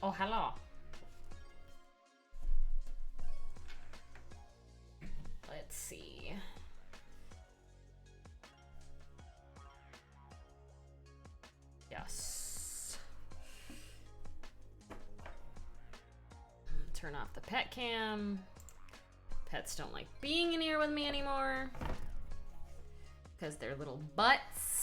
Oh, hello. Let's see. Yes. Turn off the pet cam. Pets don't like being in here with me anymore because they're little butts.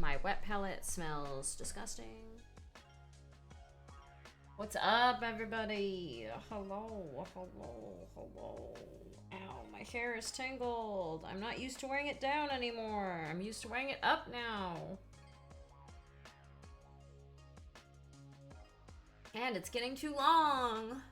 My wet pellet smells disgusting. What's up, everybody? Hello, hello, hello. Ow, my hair is tangled. I'm not used to wearing it down anymore. I'm used to wearing it up now. And it's getting too long.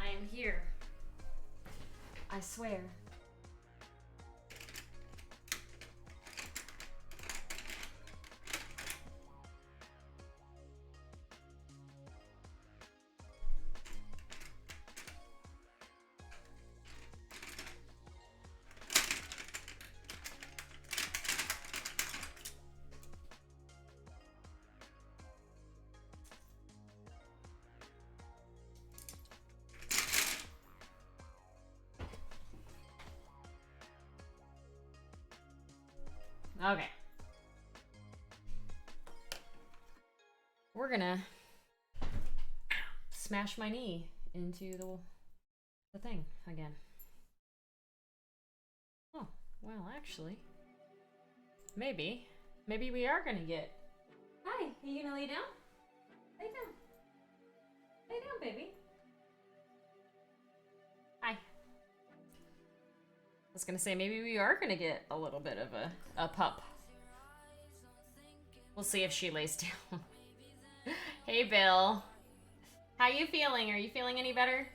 I am here. I swear. Okay. We're gonna smash my knee into the thing again. Oh, well, actually. Maybe we are gonna get... Hi, are you gonna lay down? Lay down. Lay down, baby. Hi. I was gonna say, maybe we are gonna get a little bit of a pup. We'll see if she lays down. Hey, Bill. How you feeling? Are you feeling any better?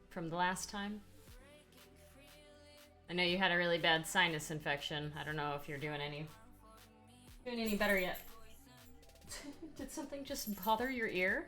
From the last time? I know you had a really bad sinus infection. I don't know if you're doing any better yet. Did something just bother your ear?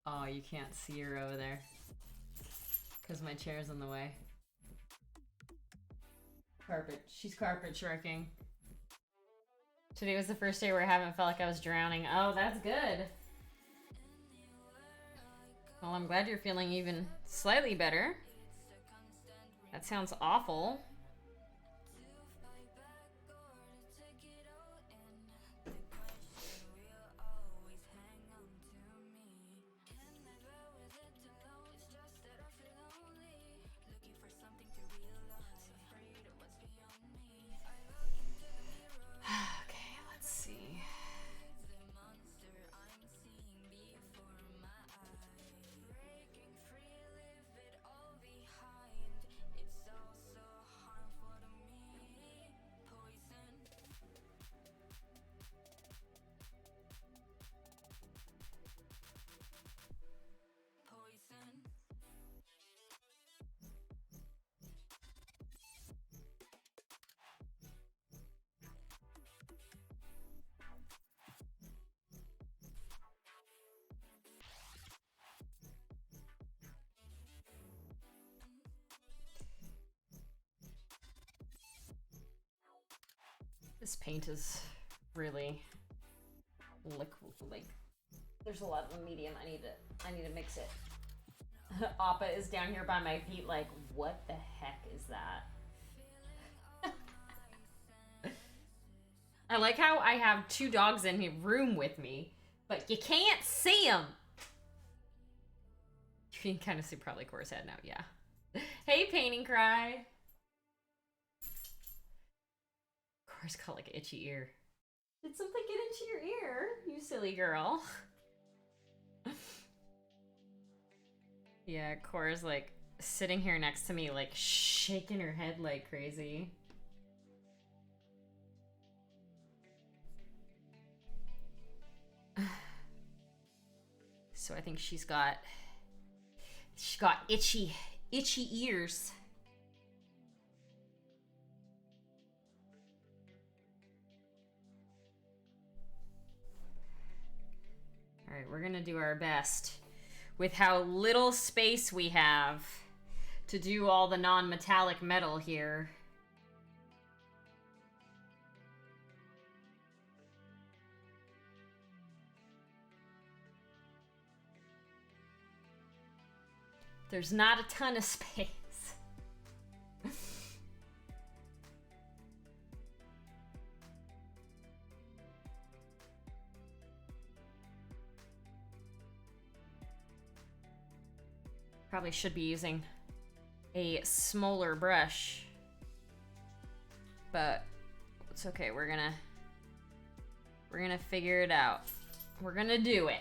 Oh, you can't see her over there. Because my chair's in the way. She's carpet shirking. Today was the first day where I haven't felt like I was drowning. Oh, that's good. Well, I'm glad you're feeling even slightly better. That sounds awful. This paint is really liquid. Like, there's a lot of medium. I need to mix it. Appa is down here by my feet like, what the heck is that? I like how I have two dogs in the room with me, but you can't see them. You can kind of see probably Cora's head now, yeah. Hey, Painting Cry. Cora's got like an itchy ear. Did something get into your ear, you silly girl? Yeah, Cora's like sitting here next to me, like shaking her head like crazy. So I think she's got itchy ears. All right, we're gonna do our best with how little space we have to do all the non-metallic metal here. There's not a ton of space. Probably should be using a smaller brush, but it's okay. We're gonna figure it out. We're gonna do it.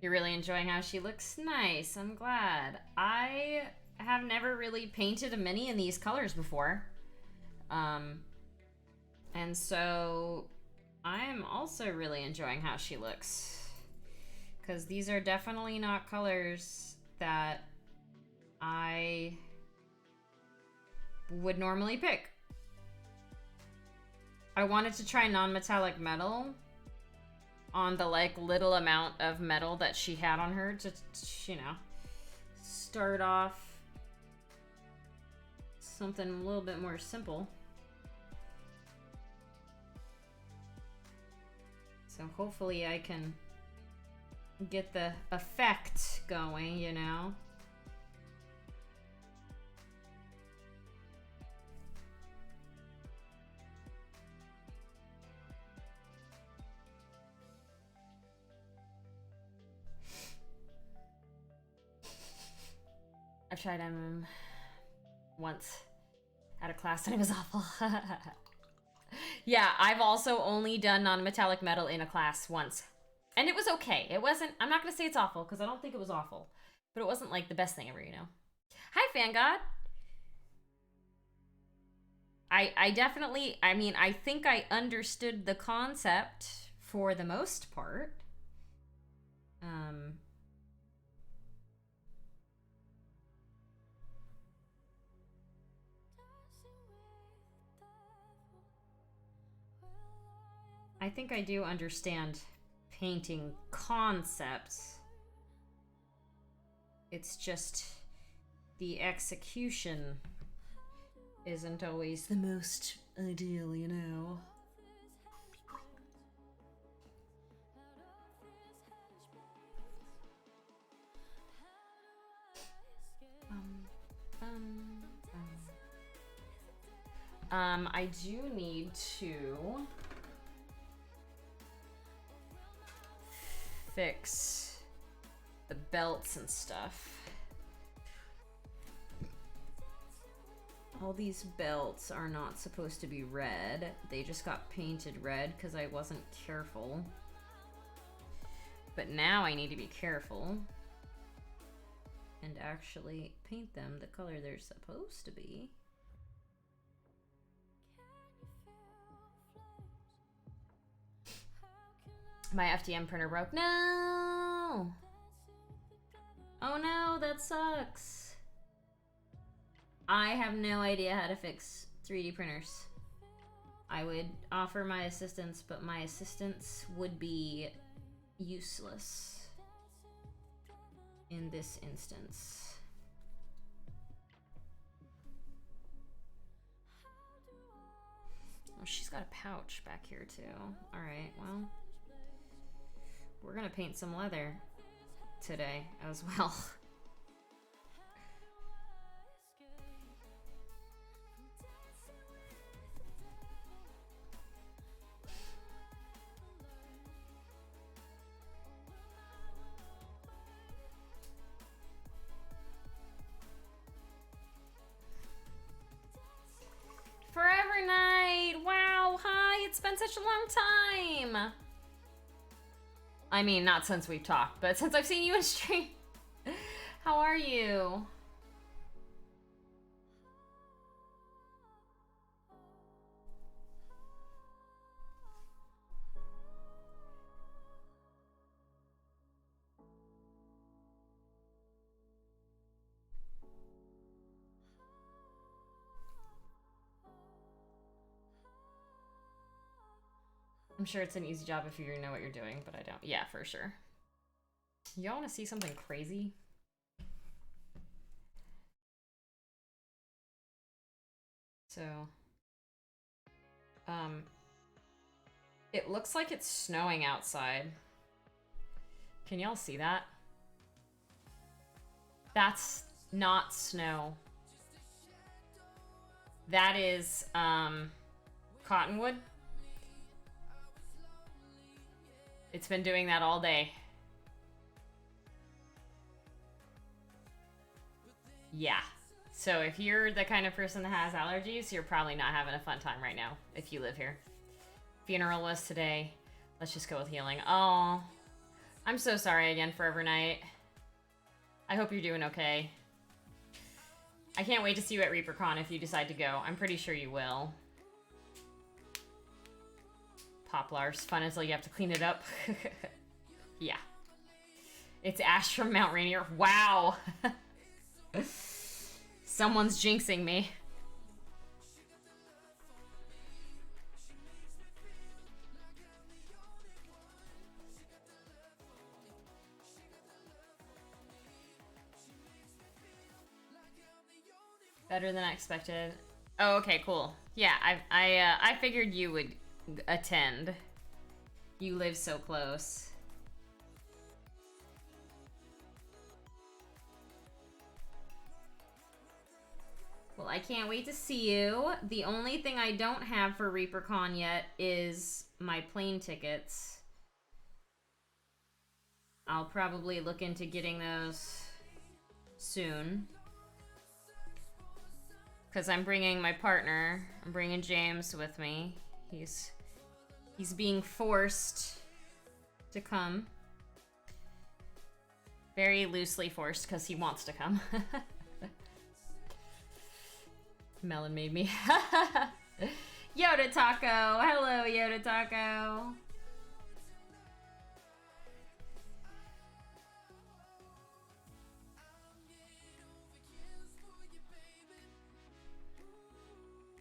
You're really enjoying how she looks? Nice, I'm glad. I have never really painted a mini in these colors before. And so I'm also really enjoying how she looks. Because these are definitely not colors that I would normally pick. I wanted to try non-metallic metal on the like little amount of metal that she had on her to, you know, start off something a little bit more simple. So hopefully I can get the effect going, you know. I've tried once at a class and it was awful. Yeah, I've also only done non-metallic metal in a class once. And it was okay. It wasn't, I'm not going to say it's awful because I don't think it was awful. But it wasn't like the best thing ever, you know. Hi, Fan God. I definitely, I mean, I think I understood the concept for the most part. I think I do understand painting concepts. It's just the execution isn't always the most ideal, you know. I do need to fix the belts and stuff. All these belts are not supposed to be red. They just got painted red because I wasn't careful. But now I need to be careful and actually paint them the color they're supposed to be. My FDM printer broke. No! Oh no, that sucks. I have no idea how to fix 3D printers. I would offer my assistance, but my assistance would be useless in this instance. Oh, she's got a pouch back here too. All right, well, we're gonna paint some leather today as well. Forever Night! Wow, hi! It's been such a long time! I mean, not since we've talked, but since I've seen you in stream. How are you? I'm sure it's an easy job if you know what you're doing, but I don't. Yeah, for sure. Y'all want to see something crazy? So, it looks like it's snowing outside. Can y'all see that? That's not snow. That is, cottonwood. It's been doing that all day. Yeah. So if you're the kind of person that has allergies, you're probably not having a fun time right now if you live here. Funeral was today. Let's just go with healing. Oh, I'm so sorry again, Forever Night. I hope you're doing okay. I can't wait to see you at ReaperCon if you decide to go. I'm pretty sure you will. Poplars, fun until you have to clean it up. Yeah. It's Ash from Mount Rainier. Wow. Someone's jinxing me. Better than I expected. Oh, okay, cool. Yeah, I figured you would attend. You live so close. Well, I can't wait to see you. The only thing I don't have for ReaperCon yet is my plane tickets. I'll probably look into getting those soon. Because I'm bringing my partner. I'm bringing James with me. He's being forced to come. Very loosely forced because he wants to come. Melon made me. Yoda Taco. Hello, Yoda Taco.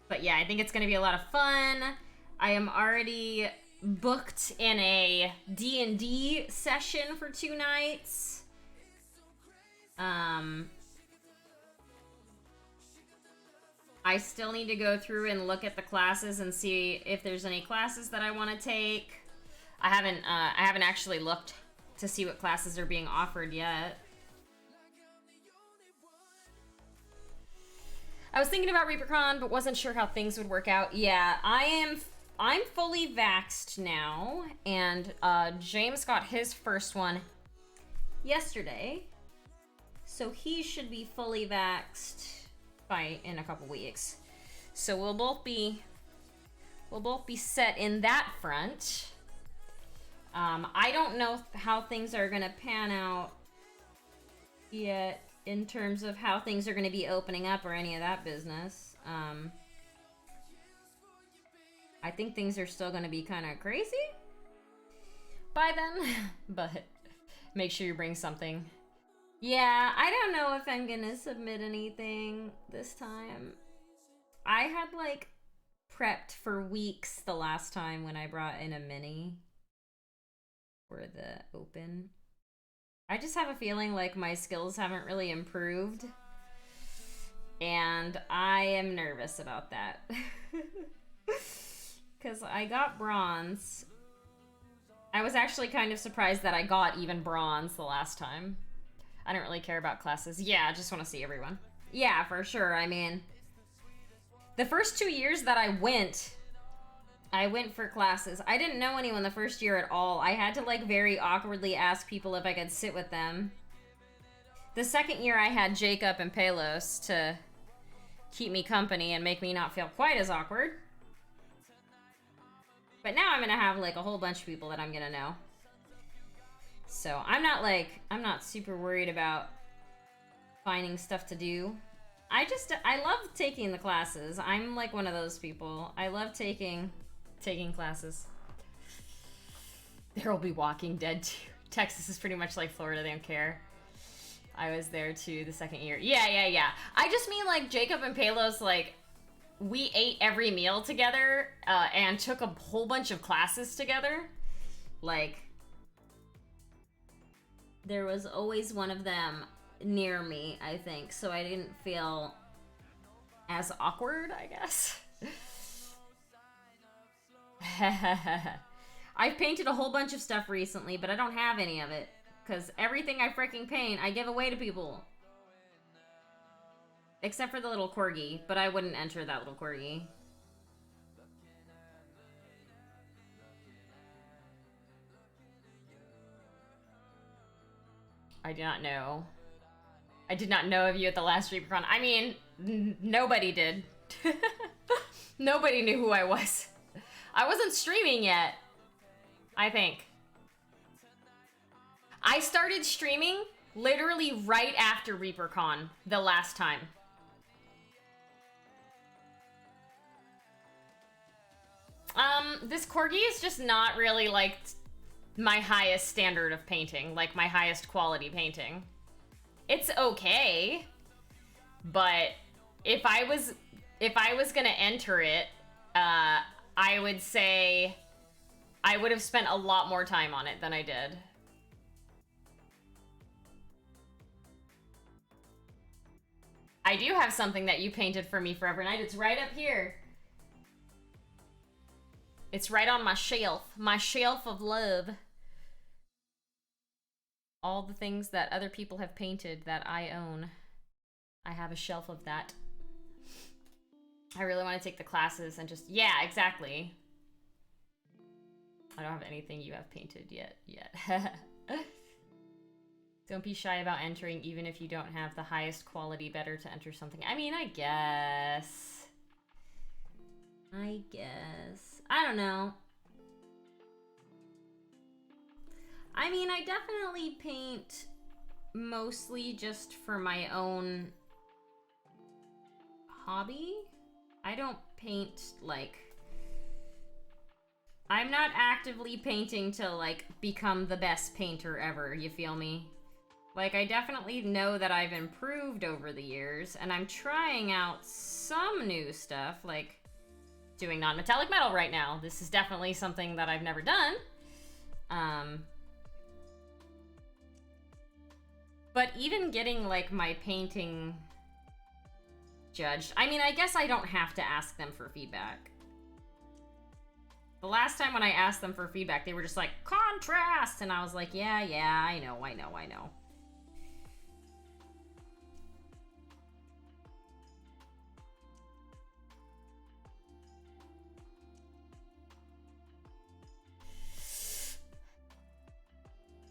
But yeah, I think it's going to be a lot of fun. I am already booked in a D&D session for 2 nights. I still need to go through and look at the classes and see if there's any classes that I want to take. I haven't actually looked to see what classes are being offered yet. I was thinking about ReaperCon, but wasn't sure how things would work out. Yeah, I'm fully vaxxed now, and James got his first one yesterday, so he should be fully vaxxed in a couple weeks. So we'll both be set in that front. I don't know how things are gonna pan out yet in terms of how things are gonna be opening up or any of that business. I think things are still gonna be kind of crazy by then, but make sure you bring something. Yeah, I don't know if I'm gonna submit anything this time. I had like prepped for weeks the last time when I brought in a mini for the open. I just have a feeling like my skills haven't really improved. And I am nervous about that. Because I got bronze. I was actually kind of surprised that I got even bronze the last time. I don't really care about classes. Yeah, I just want to see everyone. Yeah, for sure. I mean, the first 2 years that I went for classes. I didn't know anyone the first year at all. I had to like very awkwardly ask people if I could sit with them. The second year I had Jacob and Palos to keep me company and make me not feel quite as awkward. But now I'm gonna have like a whole bunch of people that I'm gonna know. So I'm not super worried about finding stuff to do. I love taking the classes. I'm like one of those people. I love taking classes. There'll be Walking Dead too. Texas is pretty much like Florida, they don't care. I was there too the second year. Yeah. I just mean like Jacob and Palos, like we ate every meal together and took a whole bunch of classes together. Like there was always one of them near me, I think, so I didn't feel as awkward, I guess. I've painted a whole bunch of stuff recently, but I don't have any of it. Because everything I freaking paint, I give away to people. Except for the little corgi, but I wouldn't enter that little corgi. I did not know. I did not know of you at the last ReaperCon. I mean, nobody did. Nobody knew who I was. I wasn't streaming yet, I think. I started streaming literally right after ReaperCon the last time. This corgi is just not really like my highest standard of painting, like my highest quality painting. It's okay, but if I was gonna enter it, I would say I would have spent a lot more time on it than I did. I do have something that you painted for me forever night. It's right up here. It's right on my shelf of love. All the things that other people have painted that I own. I have a shelf of that. I really want to take the classes and just, yeah, exactly. I don't have anything you have painted yet. Don't be shy about entering, even if you don't have the highest quality. Better to enter something. I mean, I guess. I don't know. I mean, I definitely paint mostly just for my own hobby. I don't paint, like... I'm not actively painting to, like, become the best painter ever, you feel me? Like, I definitely know that I've improved over the years, and I'm trying out some new stuff, like doing non-metallic metal right now. This is definitely something that I've never done. But even getting, like, my painting judged, I mean, I guess I don't have to ask them for feedback. The last time when I asked them for feedback, they were just like, contrast! And I was like, yeah, I know.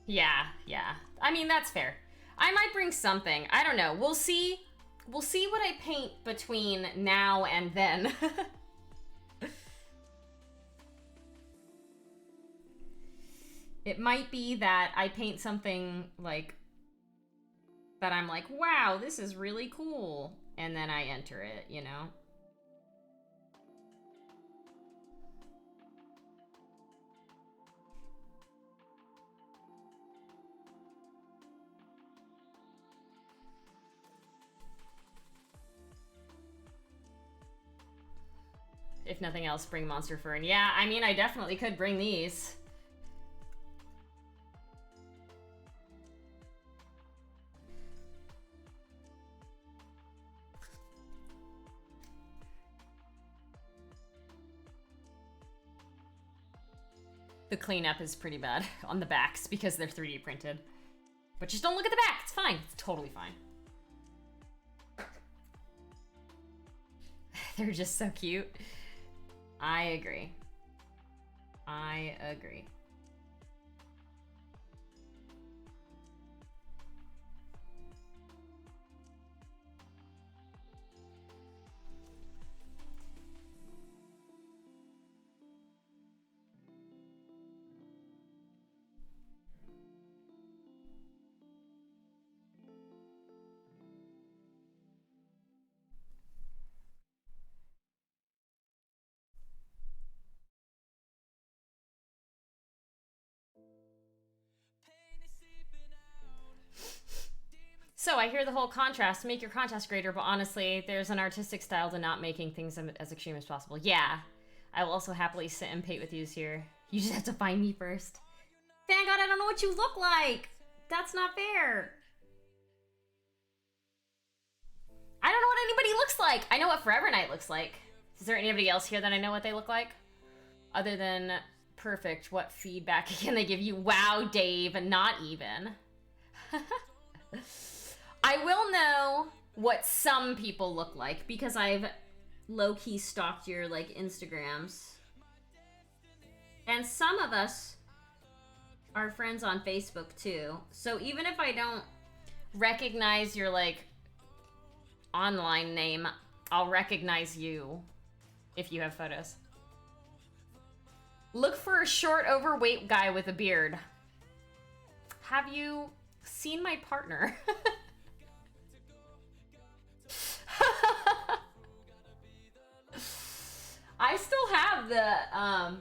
Yeah. I mean, that's fair. I might bring something. I don't know. We'll see. We'll see what I paint between now and then. It might be that I paint something, like, that I'm like, wow, this is really cool. And then I enter it, you know? if nothing else, bring Monster Fern. Yeah, I mean, I definitely could bring these. The cleanup is pretty bad on the backs because they're 3D printed. But just don't look at the back. It's fine. It's totally fine. They're just so cute. I agree. I agree. So I hear the whole contrast, make your contrast greater, but honestly, there's an artistic style to not making things as extreme as possible. Yeah, I will also happily sit and paint with you here. You just have to find me first. Thank God I don't know what you look like. That's not fair. I don't know what anybody looks like. I know what Forever Night looks like. Is there anybody else here that I know what they look like? Other than perfect, what feedback can they give you? Wow, Dave, not even. I will know what some people look like because I've low-key stalked your like Instagrams. And some of us are friends on Facebook too. So even if I don't recognize your like online name, I'll recognize you if you have photos. Look for a short, overweight guy with a beard. Have you seen my partner? I still have the,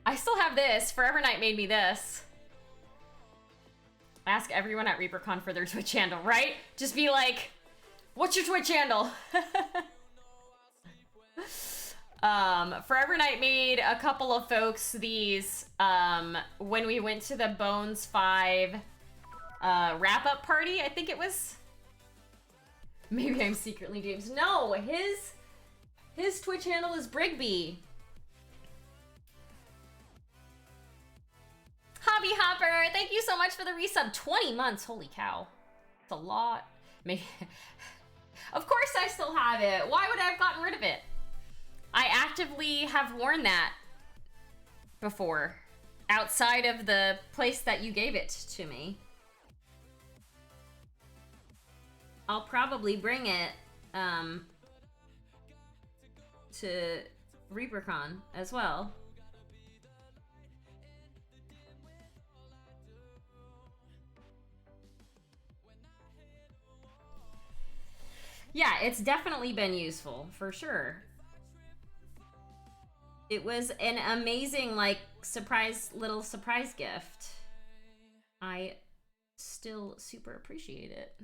I still have this. Forever Night made me this. Ask everyone at ReaperCon for their Twitch handle, right? Just be like, what's your Twitch handle? Forever Night made a couple of folks these, when we went to the Bones 5, wrap-up party, I think it was. Maybe I'm secretly James. No, his Twitch handle is Brigby. Hobby Hopper, thank you so much for the resub. 20 months, holy cow. It's a lot. Maybe. Of course I still have it. Why would I have gotten rid of it? I actively have worn that before, outside of the place that you gave it to me. I'll probably bring it to ReaperCon as well. Yeah, it's definitely been useful, for sure. It was an amazing, like, little surprise gift. I still super appreciate it.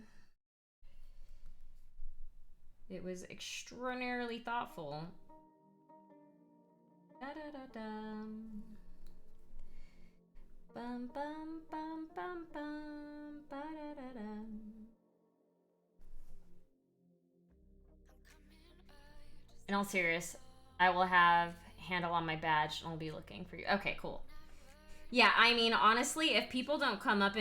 It was extraordinarily thoughtful. Da-da-da-dum. Bum bum bum bum bum ba-da-da-dum. In all seriousness, I will have handle on my badge and I'll be looking for you. Okay, cool. Yeah, I mean, honestly, if people don't come up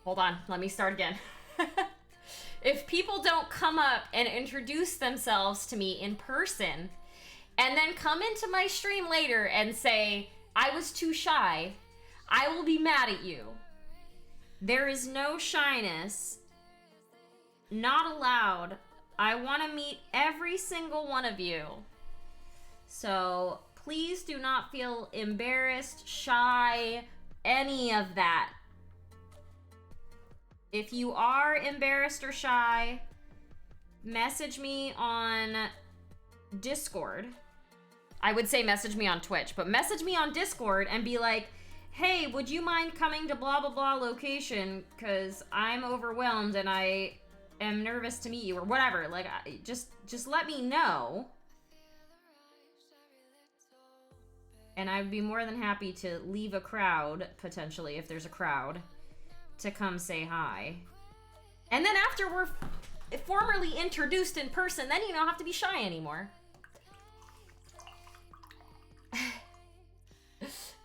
hold on, let me start again. If people don't come up and introduce themselves to me in person and then come into my stream later and say, I was too shy, I will be mad at you. There is no shyness. Not allowed. I want to meet every single one of you. So please do not feel embarrassed, shy, any of that. If you are embarrassed or shy, message me on Discord. I would say message me on Twitch, but message me on Discord and be like, hey, would you mind coming to blah, blah, blah location? Because I'm overwhelmed and I am nervous to meet you or whatever. Like, just let me know. And I'd be more than happy to leave a crowd, potentially, if there's a crowd, to come say hi. And then after we're formally introduced in person, then you don't have to be shy anymore.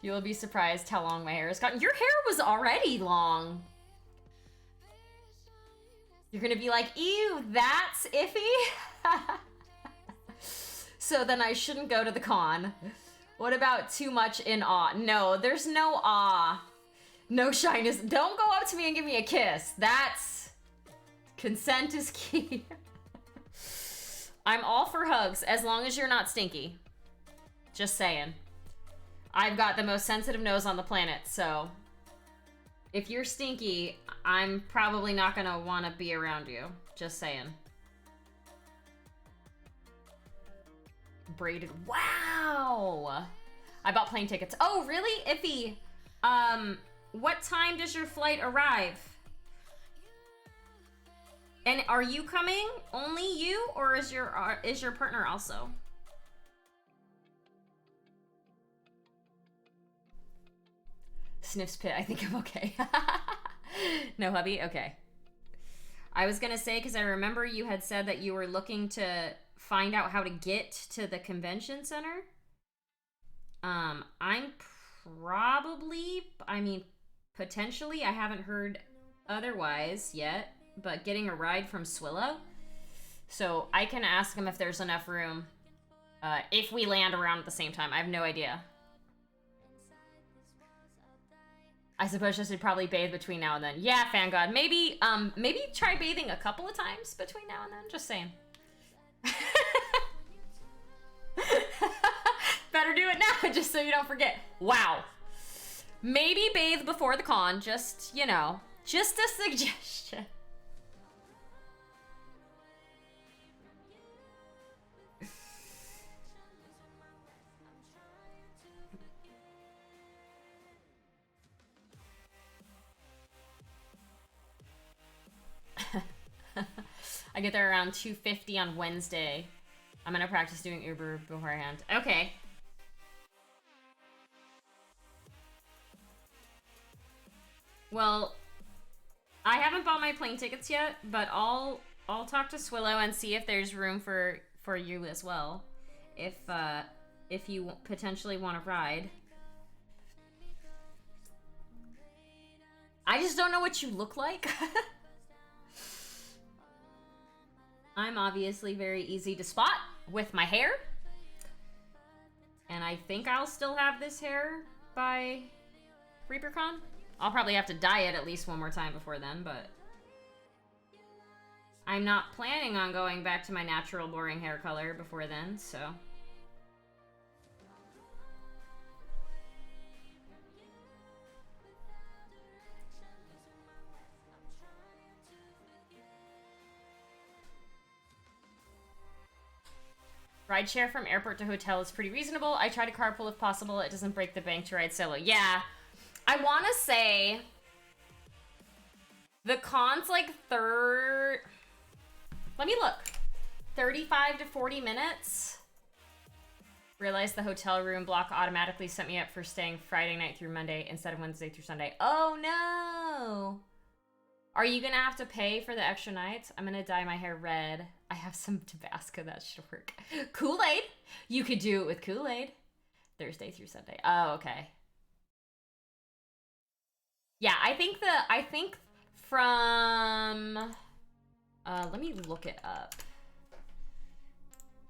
You will be surprised how long my hair has gotten. Your hair was already long. You're gonna be like, ew, that's iffy? So then I shouldn't go to the con. What about too much in awe? No, there's no awe. No shyness. Don't go up to me and give me a kiss. That's... Consent is key. I'm all for hugs, as long as you're not stinky. Just saying. I've got the most sensitive nose on the planet, so... If you're stinky, I'm probably not gonna want to be around you. Just saying. Braided. Wow! I bought plane tickets. Oh, really? Iffy. What time does your flight arrive? And are you coming? Only you? Or is your partner also? Sniffs pit. I think I'm okay. No, hubby? Okay. I was gonna say, because I remember you had said that you were looking to find out how to get to the convention center. I'm probably, I mean, potentially, I haven't heard otherwise yet, but getting a ride from Swillow. So I can ask him if there's enough room if we land around at the same time. I have no idea. I suppose I should probably bathe between now and then. Yeah, fan god. Maybe try bathing a couple of times between now and then. Just saying. Better do it now, just so you don't forget. Wow. Maybe bathe before the con. Just, you know, just a suggestion. I get there around 2:50 on Wednesday. I'm gonna practice doing Uber beforehand. Okay. Well, I haven't bought my plane tickets yet, but I'll talk to Swillow and see if there's room for you as well. If you potentially want to ride. I just don't know what you look like. I'm obviously very easy to spot with my hair. And I think I'll still have this hair by ReaperCon. I'll probably have to dye it at least one more time before then, but... I'm not planning on going back to my natural boring hair color before then, so... Rideshare from airport to hotel is pretty reasonable. I try to carpool if possible. It doesn't break the bank to ride solo. Yeah. I want to say the con's like let me look. 35 to 40 minutes. Realized the hotel room block automatically set me up for staying Friday night through Monday instead of Wednesday through Sunday. Oh no. Are you gonna have to pay for the extra nights? I'm gonna dye my hair red. I have some Tabasco, that should work. Kool-Aid. You could do it with Kool-Aid. Thursday through Sunday. Oh, okay. Yeah, I think from, let me look it up.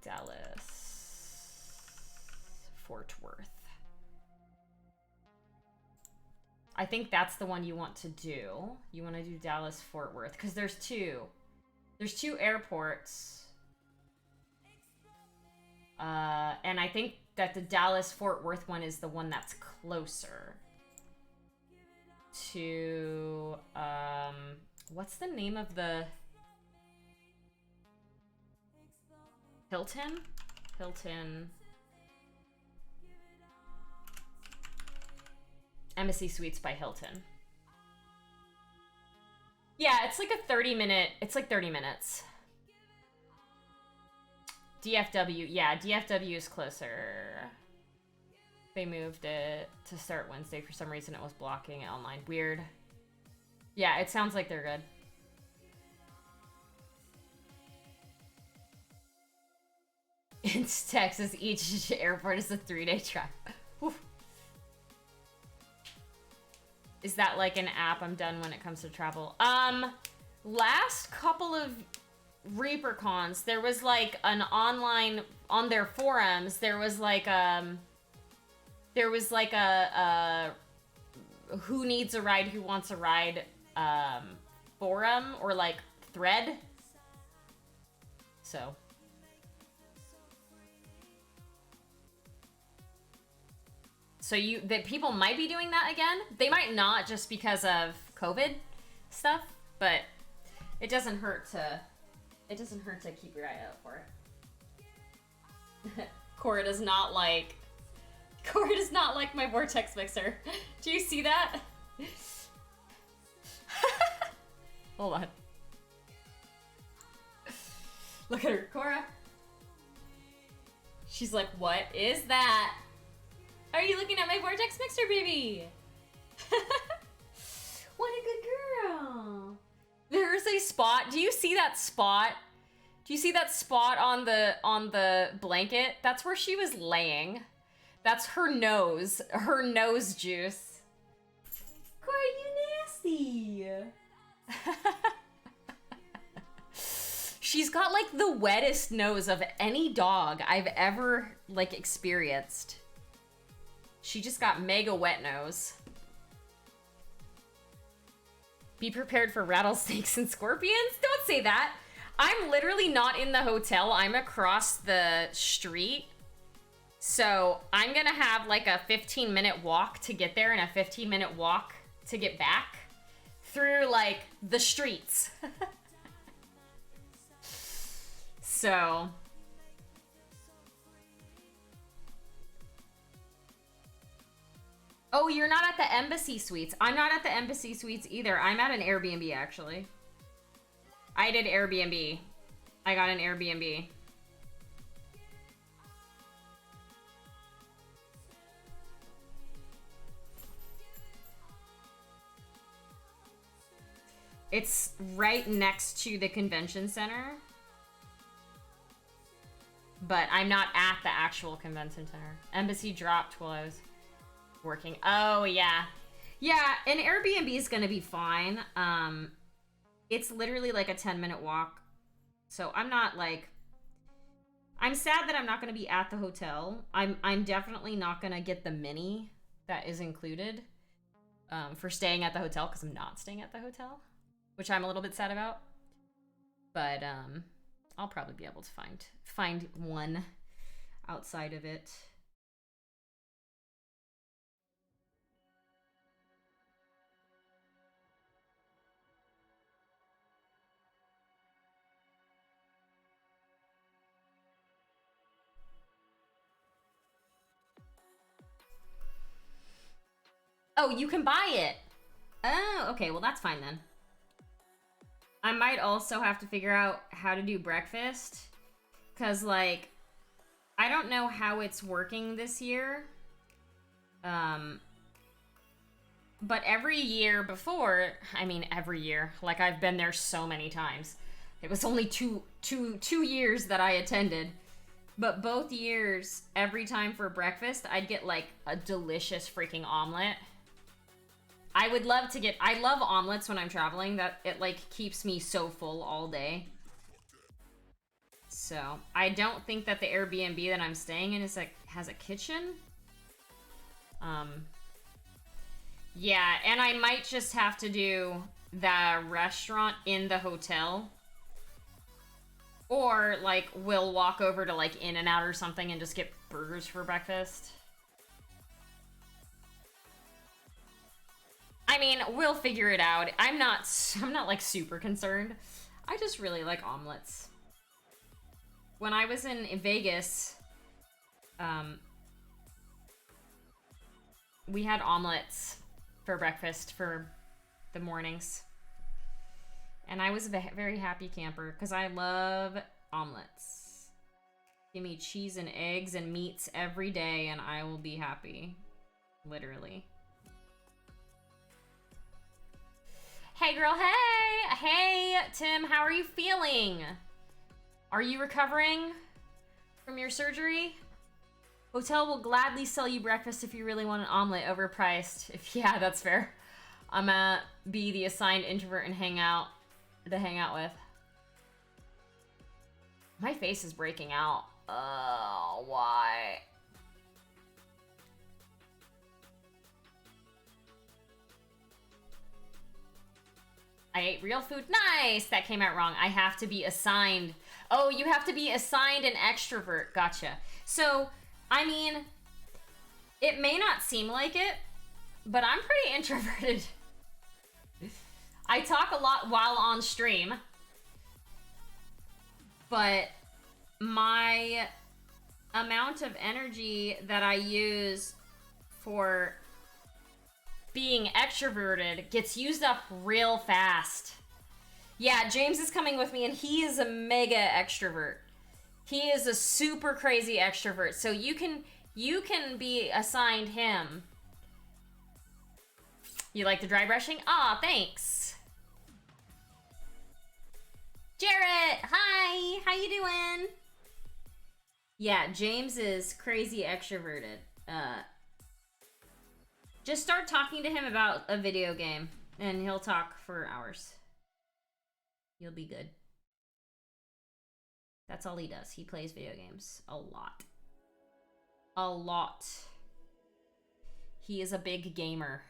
Dallas, Fort Worth. I think that's the one you want to do. You want to do Dallas, Fort Worth, because there's two. There's two airports. And I think that the Dallas-Fort Worth one is the one that's closer to, what's the name of the... Hilton? Hilton... Embassy Suites by Hilton. Yeah, it's like a 30-minute, it's like 30 minutes. DFW, yeah, DFW is closer. They moved it to start Wednesday. For some reason, it was blocking it online. Weird. Yeah, it sounds like they're good. In Texas, each airport is a 3-day drive. Is that like an app? I'm done when it comes to travel. Last couple of ReaperCons, there was like an online, on their forums, there was like a who needs a ride, who wants a ride forum or like thread. So that people might be doing that again. They might not, just because of COVID stuff, but it doesn't hurt to keep your eye out for it. Cora does not like my vortex mixer. Do you see that? Hold on. Look at her, Cora. She's like, what is that? Are you looking at my vortex mixer, baby? What a good girl. There's a spot. Do you see that spot? Do you see that spot on the blanket? That's where she was laying. That's her nose juice. Cora, you nasty. She's got like the wettest nose of any dog I've ever like experienced. She just got mega wet nose. Be prepared for rattlesnakes and scorpions? Don't say that. I'm literally not in the hotel. I'm across the street. So I'm gonna have like a 15-minute walk to get there and a 15-minute walk to get back through like the streets. So oh, you're not at the Embassy Suites. I'm not at the Embassy Suites either. I'm at an Airbnb, actually. I did Airbnb. I got an Airbnb. It's right next to the convention center. But I'm not at the actual convention center. Embassy dropped while I was working. Oh, yeah. Yeah, an Airbnb is gonna be fine. It's literally like a 10-minute walk. So I'm not like... I'm sad that I'm not gonna be at the hotel. I'm definitely not gonna get the mini that is included for staying at the hotel, because I'm not staying at the hotel, which I'm a little bit sad about. But I'll probably be able to find one outside of it. Oh, you can buy it. Oh, okay. Well, that's fine then. I might also have to figure out how to do breakfast. Because, like, I don't know how it's working this year. But every year before, I mean, every year, like, I've been there so many times. It was only two years that I attended. But both years, every time for breakfast, I'd get, like, a delicious freaking omelet. I would love to get... I love omelets when I'm traveling. That it, like, keeps me so full all day. So, I don't think that the Airbnb that I'm staying in is, like, has a kitchen. Yeah, and I might just have to do the restaurant in the hotel. Or, like, we'll walk over to, like, In-N-Out or something and just get burgers for breakfast. I mean, we'll figure it out. I'm not like super concerned. I just really like omelets. When I was in Vegas, we had omelets for breakfast for the mornings. And I was a very happy camper because I love omelets. Give me cheese and eggs and meats every day and I will be happy. Literally. Hey girl, hey! Hey, Tim, how are you feeling? Are you recovering from your surgery? Hotel will gladly sell you breakfast if you really want an omelet, overpriced. Yeah, that's fair. I'm gonna be the assigned introvert and hang out with. My face is breaking out. Why? I ate real food. Nice! That came out wrong. I have to be assigned. Oh, you have to be assigned an extrovert. Gotcha. So, I mean, it may not seem like it, but I'm pretty introverted. I talk a lot while on stream, but my amount of energy that I use for being extroverted gets used up real fast. Yeah, James is coming with me and he is a mega extrovert. He is a super crazy extrovert. So you can be assigned him. You like the dry brushing? Aw, thanks. Jarrett, hi. How you doing? Yeah, James is crazy extroverted. Just start talking to him about a video game, and he'll talk for hours. You'll be good. That's all he does. He plays video games a lot. A lot. He is a big gamer.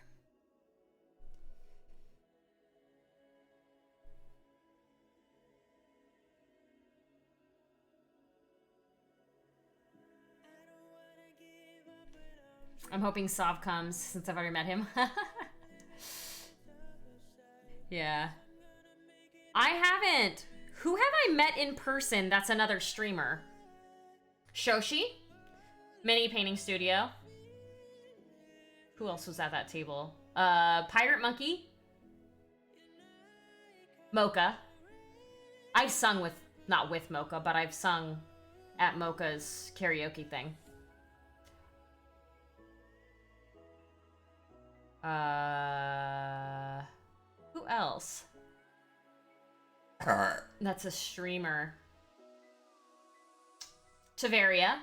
I'm hoping Sav comes since I've already met him. Yeah. I haven't. Who have I met in person that's another streamer? Shoshi? Mini Painting Studio. Who else was at that table? Pirate Monkey. Mocha. I've sung with, not with Mocha, but I've sung at Mocha's karaoke thing. Who else? That's a streamer. Tavaria.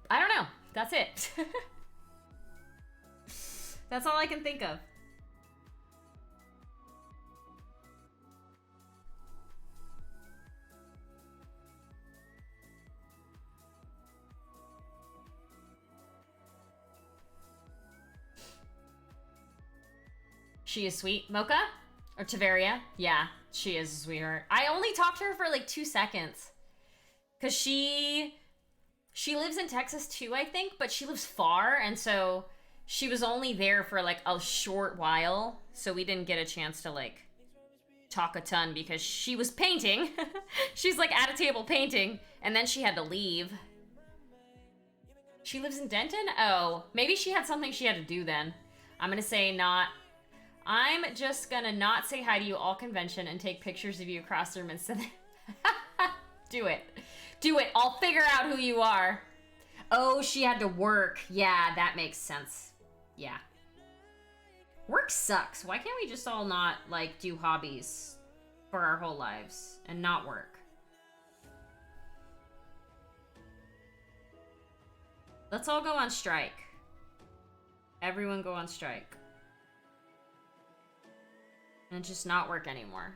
I don't know. That's it. That's all I can think of. She is sweet. Mocha? Or Tavaria? Yeah, she is a sweetheart. I only talked to her for like 2 seconds. Because she lives in Texas too, I think, but she lives far, and so she was only there for like a short while, so we didn't get a chance to like talk a ton because she was painting. She's like at a table painting, and then she had to leave. She lives in Denton? Oh, maybe she had something she had to do then. I'm gonna say not. I'm just gonna not say hi to you all convention and take pictures of you across the room and send Do it. Do it. I'll figure out who you are. Oh, she had to work. Yeah, that makes sense. Yeah. Work sucks. Why can't we just all not, like, do hobbies for our whole lives and not work? Let's all go on strike. Everyone go on strike. And just not work anymore.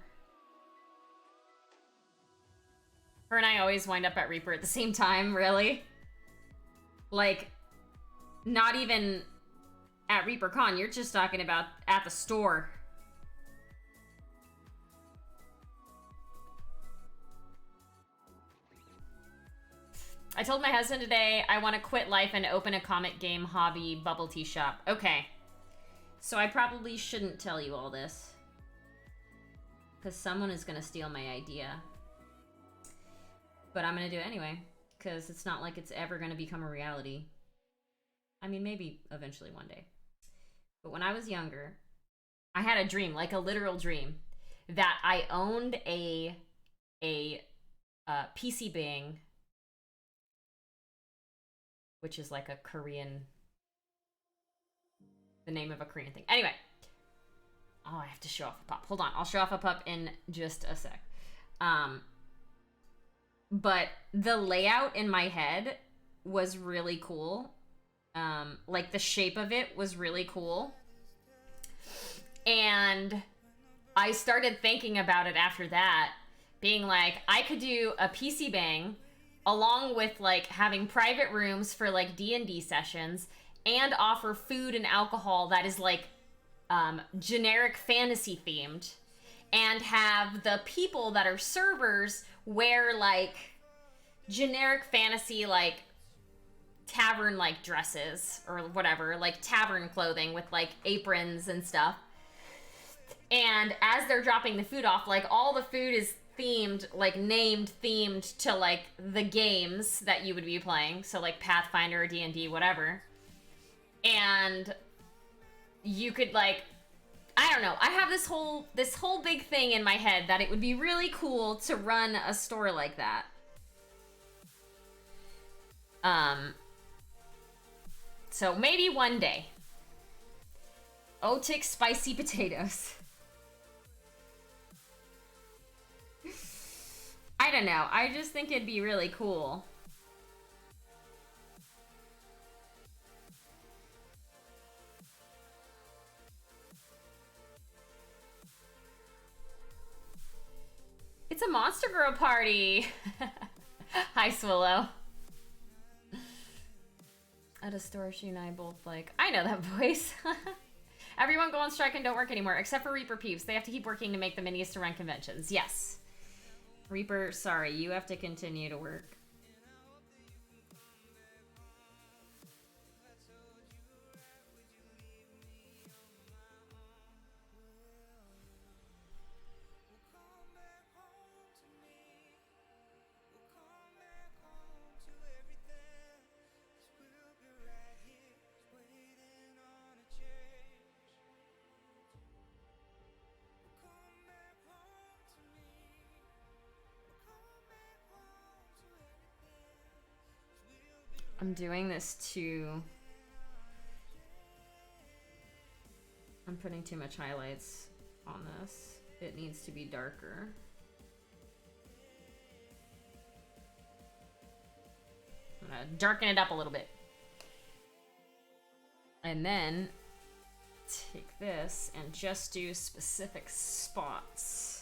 Her and I always wind up at Reaper at the same time, really. Like, not even at ReaperCon, you're just talking about at the store. I told my husband today I want to quit life and open a comic game hobby bubble tea shop. Okay. So I probably shouldn't tell you all this. Because someone is going to steal my idea. But I'm going to do it anyway. Because it's not like it's ever going to become a reality. I mean, maybe eventually one day. But when I was younger, I had a dream, like a literal dream, that I owned a PC Bang, which is like a Korean, the name of a Korean thing. Anyway, oh, I have to show off a pup. Hold on, I'll show off a pup in just a sec. But the layout in my head was really cool. Like the shape of it was really cool. And I started thinking about it after that, being like, I could do a PC Bang along with like having private rooms for like D&D sessions and offer food and alcohol that is like generic fantasy themed, and have the people that are servers wear like generic fantasy like tavern like dresses or whatever, like tavern clothing with like aprons and stuff. And as they're dropping the food off, like all the food is themed, like themed to like the games that you would be playing. So like Pathfinder or D&D, whatever. And you could like, I don't know. I have this whole big thing in my head that it would be really cool to run a store like that. So maybe one day. Otik spicy potatoes. I don't know. I just think it'd be really cool. It's a Monster Girl party. Hi, Swallow. At a store, she and I both like. I know that voice. Everyone go on strike and don't work anymore, except for Reaper peeps. They have to keep working to make the minis to run conventions. Yes. Reaper, sorry, you have to continue to work. I'm doing this too. I'm putting too much highlights on this. It needs to be darker. I'm gonna darken it up a little bit. And then take this and just do specific spots.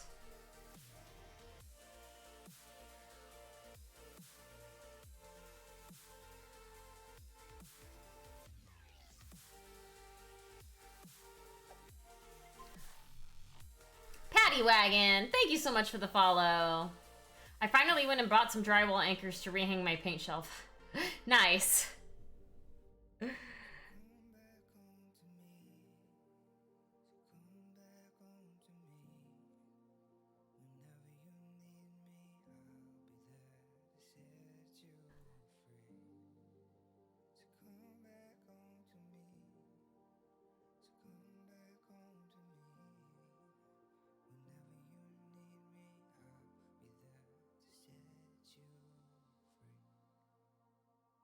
Patty Wagon, thank you so much for the follow. I finally went and bought some drywall anchors to rehang my paint shelf. Nice.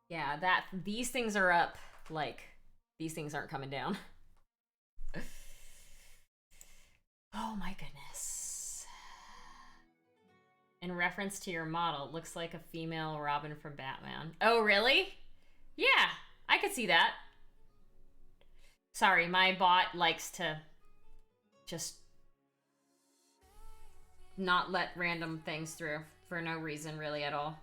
Yeah, these things are up, like, these things aren't coming down. Oh my goodness. In reference to your model, looks like a female Robin from Batman. Oh, really? Yeah, I could see that. Sorry, my bot likes to just not let random things through for no reason really at all.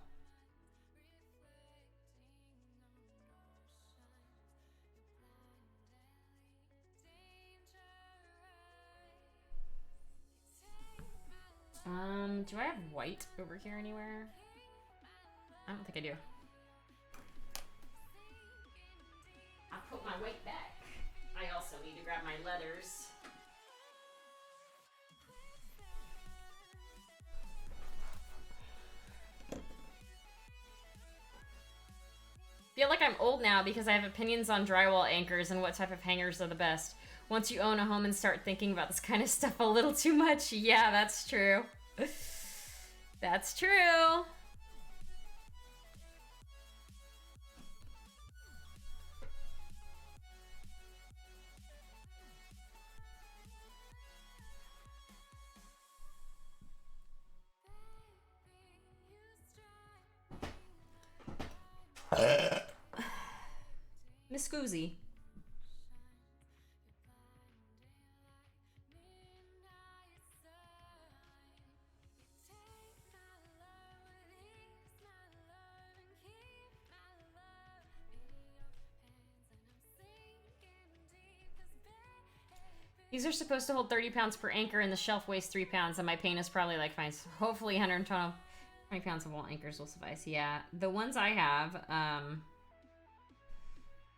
Do I have white over here anywhere? I don't think I do. I'll put my white back. I also need to grab my leathers. Feel like I'm old now because I have opinions on drywall anchors and what type of hangers are the best. Once you own a home and start thinking about this kind of stuff a little too much. Yeah, that's true. That's true. Miss Scoozy. These are supposed to hold 30 pounds per anchor, and the shelf weighs 3 pounds, and my paint is probably like fine. So hopefully 120 pounds of wall anchors will suffice. Yeah, the ones I have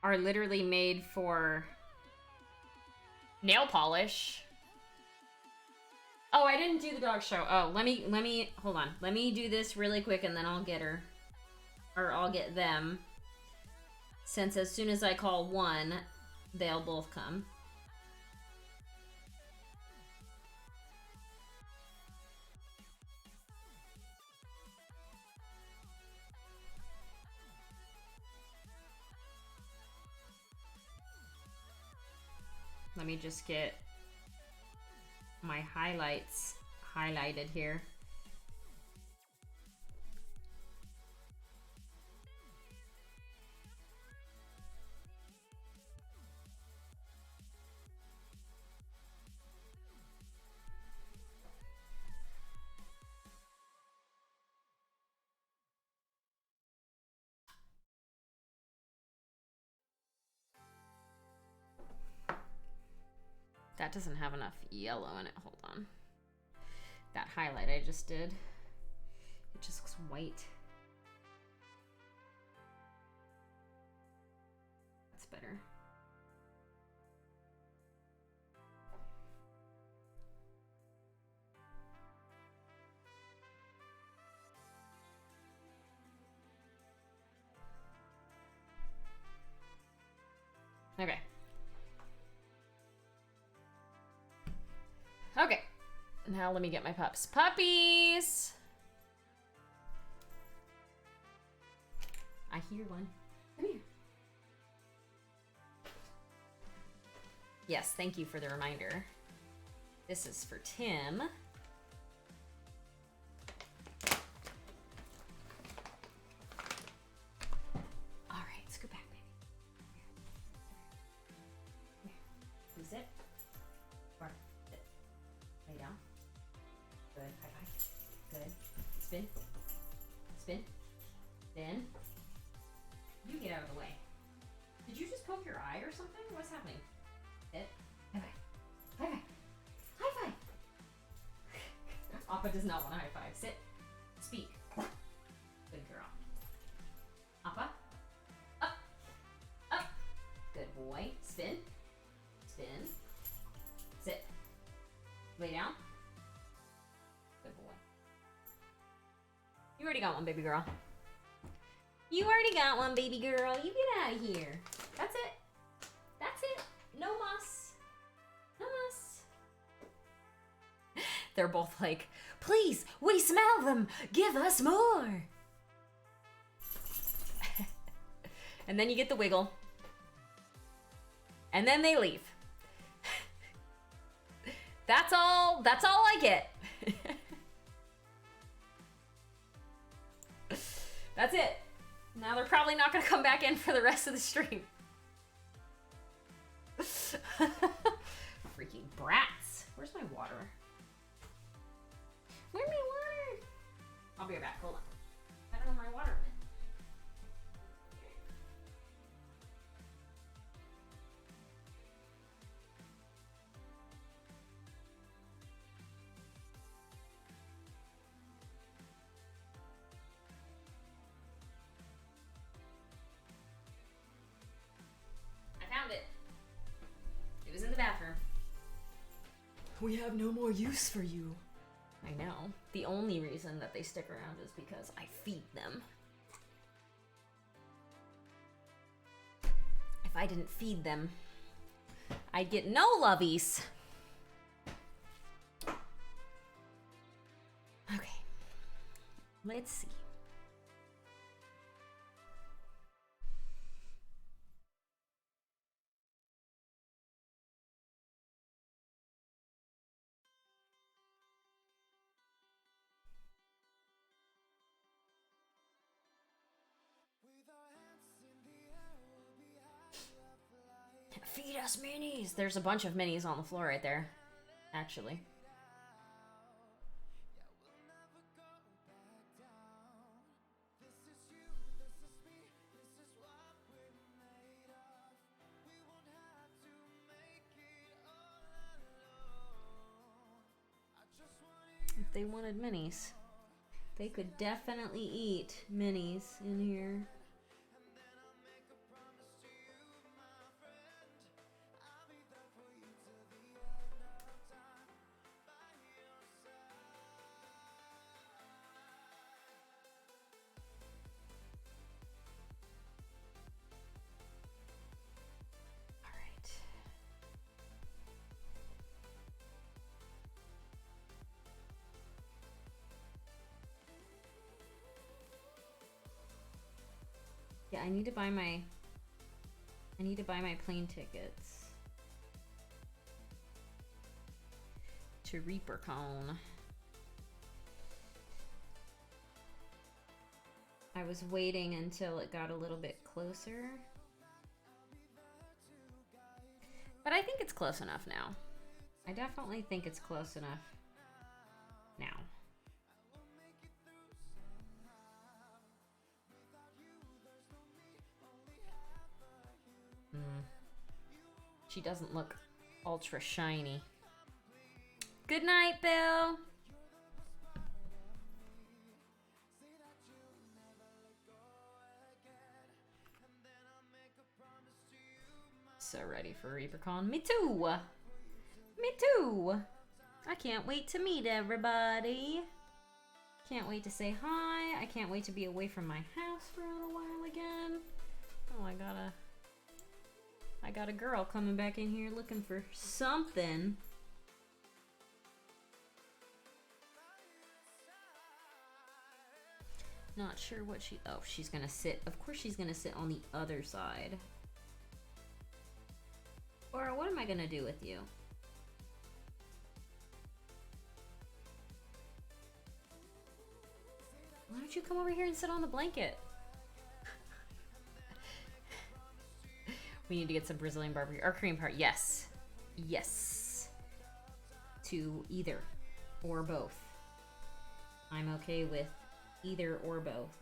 are literally made for nail polish. Oh, I didn't do the dog show. Oh, let me, hold on. Let me do this really quick, and then I'll get her. Or I'll get them. Since as soon as I call one, they'll both come. Let me just get my highlights highlighted here. That doesn't have enough yellow in it. Hold on. That highlight I just did, it just looks white. That's better. Okay. Okay. Now let me get my pups. Puppies! I hear one. Come here. Yes, thank you for the reminder. This is for Tim. All right, scoot back, baby. Here. Here. Is it? Or sit. Lay down. Good. High five. Good. Spin. Spin. Spin. You get out of the way. Did you just poke your eye or something? What's happening? Sit. High five. High five. High five. Appa does not want a high five. Sit. Speak. Good girl. Appa. Up. Up. Good boy. Spin. Spin. Sit. Lay down. Good boy. You already got one, baby girl. You already got one, baby girl. You get out of here. That's it. That's it. No muss. No muss. They're both like, please, we smell them. Give us more. And then you get the wiggle. And then they leave. That's all I get. That's it. Now they're probably not gonna come back in for the rest of the stream. Freaking brats. Where's my water? Where's my water? I'll be right back, hold on. I don't know where my water went. It. It was in the bathroom. We have no more use for you. I know. The only reason that they stick around is because I feed them. if I didn't feed them. I'd get no lovies. Okay. Let's see. Feed us minis. There's a bunch of minis on the floor right there, actually. If they wanted minis, they could definitely eat minis in here. Yeah, I need to buy my plane tickets to ReaperCon. I was waiting until it got a little bit closer. But I think it's close enough now. I definitely think it's close enough now. She doesn't look ultra shiny. Good night, Bill. So ready for ReaperCon. Me too. Me too. I can't wait to meet everybody. Can't wait to say hi. I can't wait to be away from my house for a while again. Oh, I got a girl coming back in here looking for something. Not sure what oh, she's gonna sit. Of course she's gonna sit on the other side. Or what am I gonna do with you? Why don't you come over here and sit on the blanket? We need to get some Brazilian barbecue or Korean part. Yes. Yes. To either or both. I'm okay with either or both.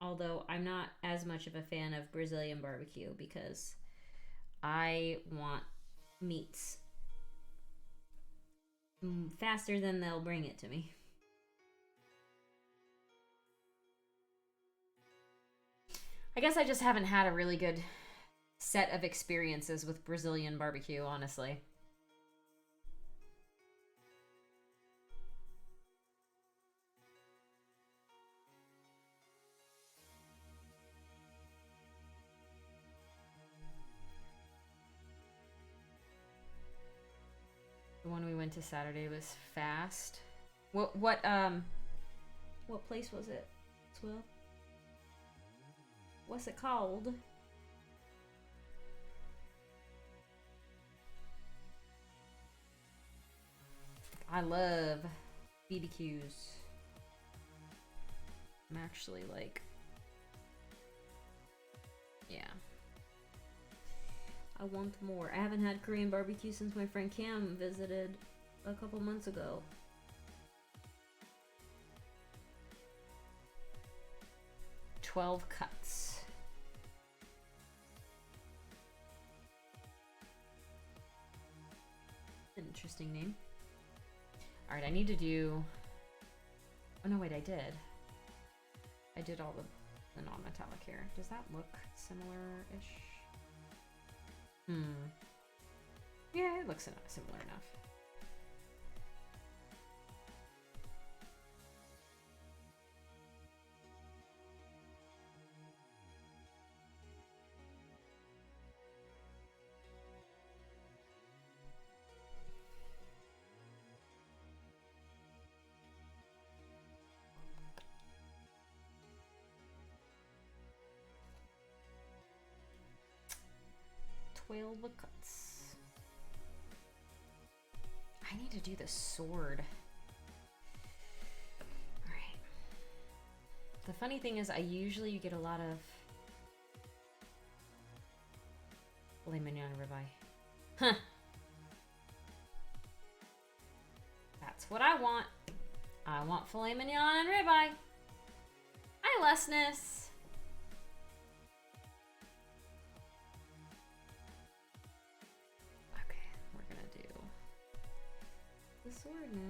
Although I'm not as much of a fan of Brazilian barbecue because I want meats faster than they'll bring it to me. I guess I just haven't had a really good set of experiences with Brazilian barbecue, honestly. The one we went to Saturday was fast. What place was it? Swill? What's it called? I love BBQs. I'm actually like, yeah. I want more. I haven't had Korean barbecue since my friend Cam visited a couple months ago. $12 cuts. An interesting name. Alright, I need to do... Oh no, wait, I did. I did all the non-metallic hair. Does that look similar-ish? Yeah, it looks similar enough. 12 cuts. I need to do the sword. Alright. The funny thing is I usually get a lot of filet mignon ribeye. Huh. That's what I want. I want filet mignon and ribeye. Hi, Lessness. Okay, we're gonna do the sword now.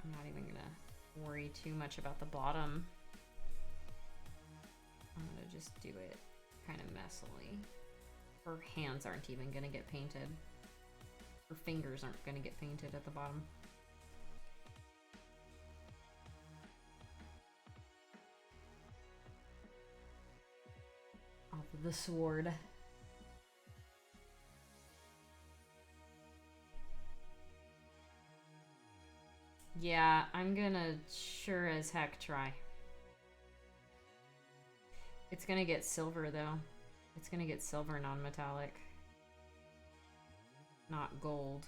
I'm not even gonna worry too much about the bottom. I'm gonna just do it kind of messily. Her hands aren't even gonna get painted. Her fingers aren't gonna get painted at the bottom. Off of the sword. Yeah, I'm gonna sure as heck try. It's gonna get silver though. It's gonna get silver non-metallic. Not gold.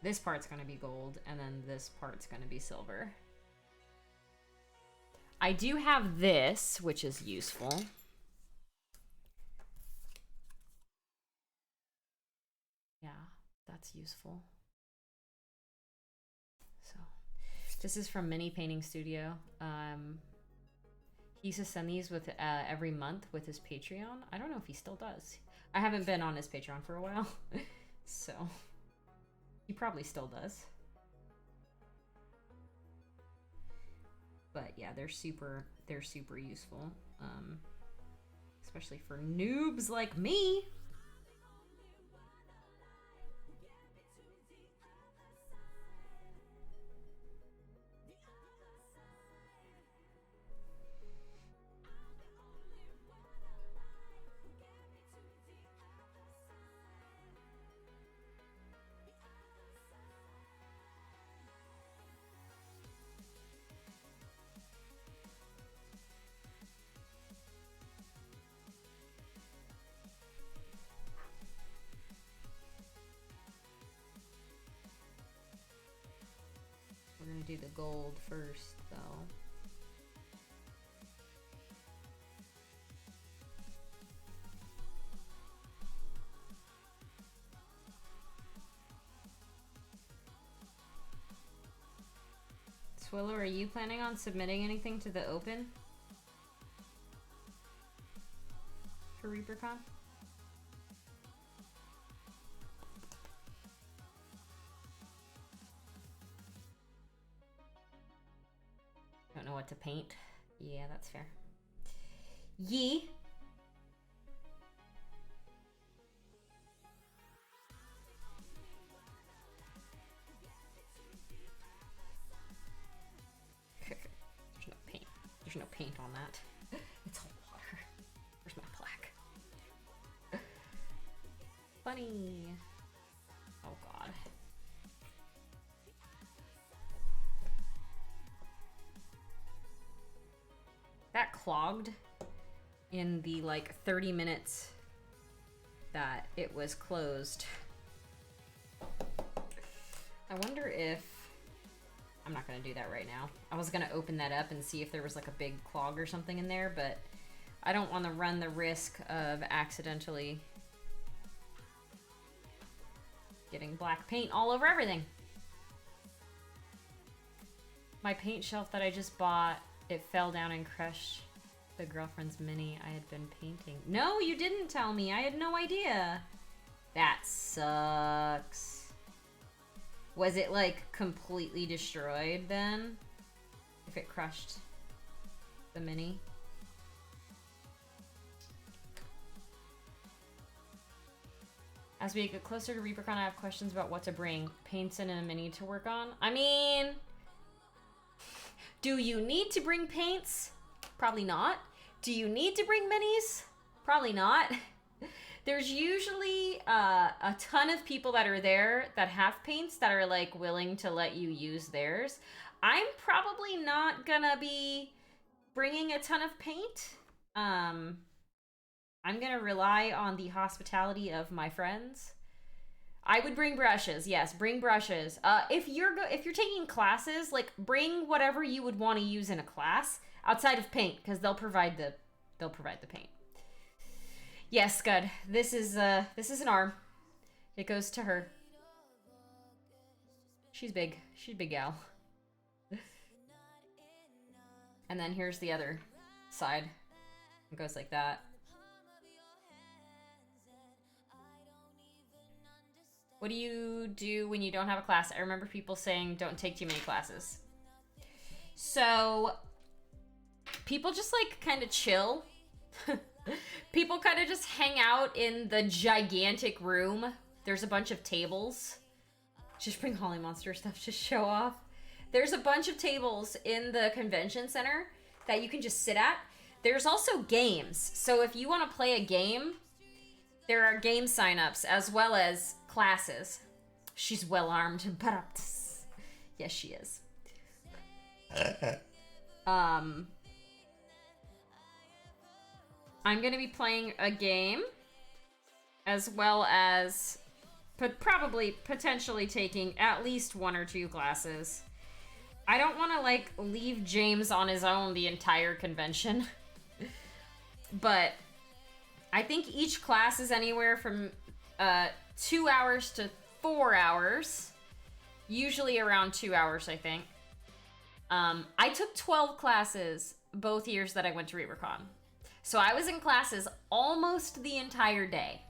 This part's gonna be gold, and then this part's gonna be silver. I do have this, which is useful. Yeah, that's useful. So, this is from Mini Painting Studio. He used to send these with every month with his Patreon. I don't know if he still does. I haven't been on his Patreon for a while, so he probably still does. But yeah, they're super useful, especially for noobs like me. We're gonna do the gold first, though. Swillow, are you planning on submitting anything to the Open for ReaperCon? Don't know what to paint. Yeah, that's fair. Yee. There's no paint. There's no paint on that. It's all water. Where's my plaque? Funny. Oh god. That clogged in the like 30 minutes that it was closed. I wonder if... I'm not gonna do that right now. I was gonna open that up and see if there was like a big clog or something in there, but I don't want to run the risk of accidentally getting black paint all over everything. My paint shelf that I just bought, it fell down and crushed the girlfriend's mini I had been painting. No, you didn't tell me. I had no idea. That sucks. Was it like completely destroyed then? If it crushed the mini? As we get closer to ReaperCon, I have questions about what to bring. Paints and a mini to work on. I mean, do you need to bring paints? Probably not. Do you need to bring minis? Probably not. There's usually a ton of people that are there that have paints that are like willing to let you use theirs. I'm probably not gonna be bringing a ton of paint. I'm gonna rely on the hospitality of my friends. I would bring brushes. Yes, bring brushes. If you're taking classes, like bring whatever you would want to use in a class outside of paint, because they'll provide the paint. Yes, good. This is an arm. It goes to her. She's big. She's a big gal. And then here's the other side. It goes like that. What do you do when you don't have a class? I remember people saying don't take too many classes. So people just like kind of chill. People kind of just hang out in the gigantic room. There's a bunch of tables. Just bring Holly Monster stuff to show off. There's a bunch of tables in the convention center that you can just sit at. There's also games. So if you want to play a game, there are game signups as well as classes. She's well armed. Yes, she is. I'm gonna be playing a game as well as probably potentially taking at least 1 or 2 classes. I don't want to like leave James on his own the entire convention. But I think each class is anywhere from 2 hours to 4 hours. Usually around 2 hours, I think. I took 12 classes both years that I went to ReaperCon. So I was in classes almost the entire day.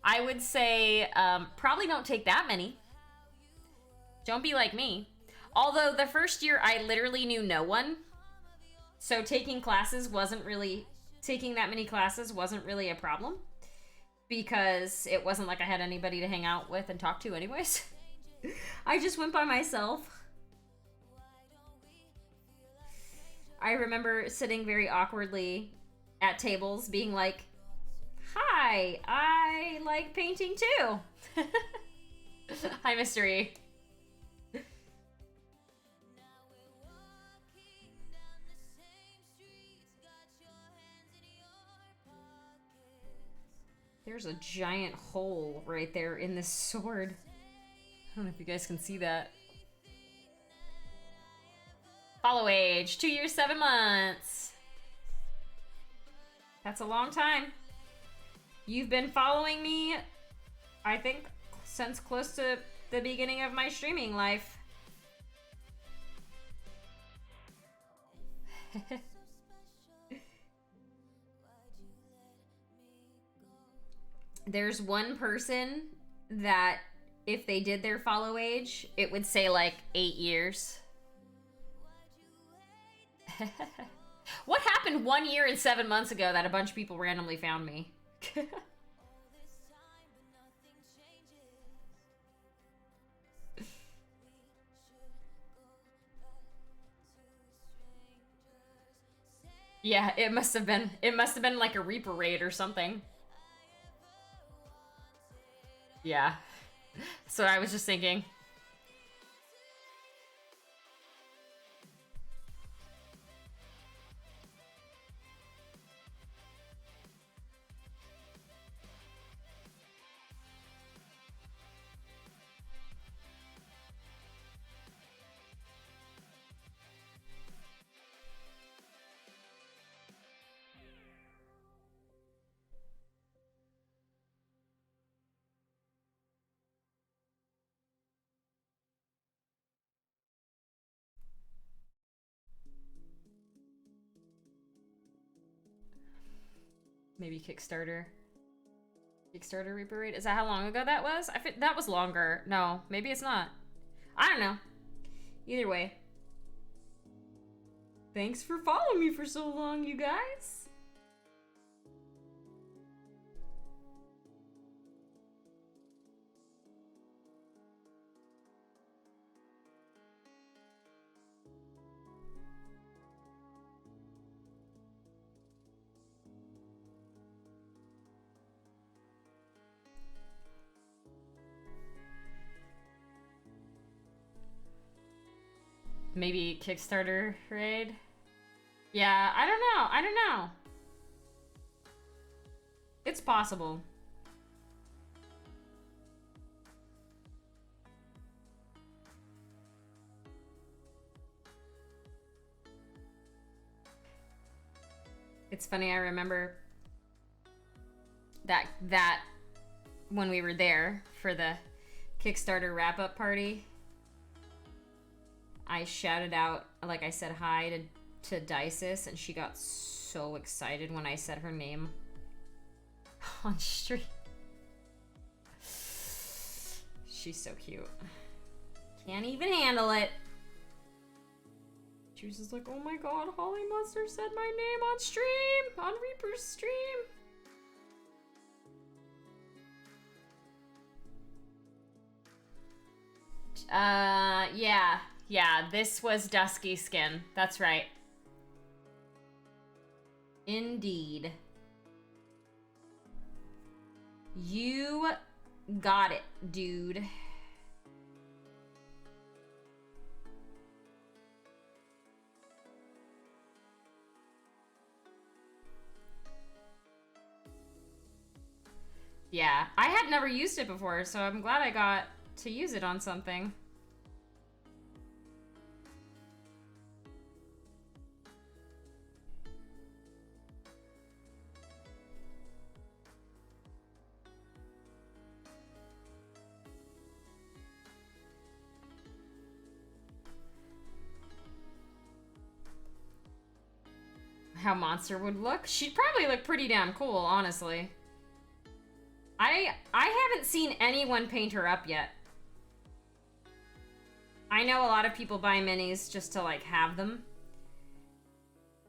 I would say probably don't take that many. Don't be like me. Although the first year I literally knew no one. So taking that many classes wasn't really a problem. Because it wasn't like I had anybody to hang out with and talk to anyways. I just went by myself. I remember sitting very awkwardly at tables being like, hi, I like painting too. Hi, Mystery. There's a giant hole right there in this sword. I don't know if you guys can see that. Follow age, 2 years, 7 months. That's a long time. You've been following me, I think, since close to the beginning of my streaming life. There's one person that if they did their follow age, it would say like 8 years. What happened 1 year and 7 months ago that a bunch of people randomly found me? Yeah, it must have been like a Reaper raid or something. Yeah. So I was just thinking. Maybe Kickstarter. Kickstarter Reaper raid? Is that how long ago that was? I think that was longer. No, maybe it's not. I don't know. Either way. Thanks for following me for so long, you guys. Maybe Kickstarter raid? Yeah, I don't know. It's possible. It's funny, I remember that when we were there for the Kickstarter wrap-up party, I shouted out, like I said hi to Dices, and she got so excited when I said her name on stream. She's so cute. Can't even handle it. She was just like, oh my god, Holly Mustard said my name on stream! On Reaper's stream! Yeah, this was Dusky Skin. That's right. Indeed. You got it, dude. Yeah, I had never used it before, so I'm glad I got to use it on something. How Monster would look? She'd probably look pretty damn cool, honestly. I haven't seen anyone paint her up yet. I know a lot of people buy minis just to, like, have them.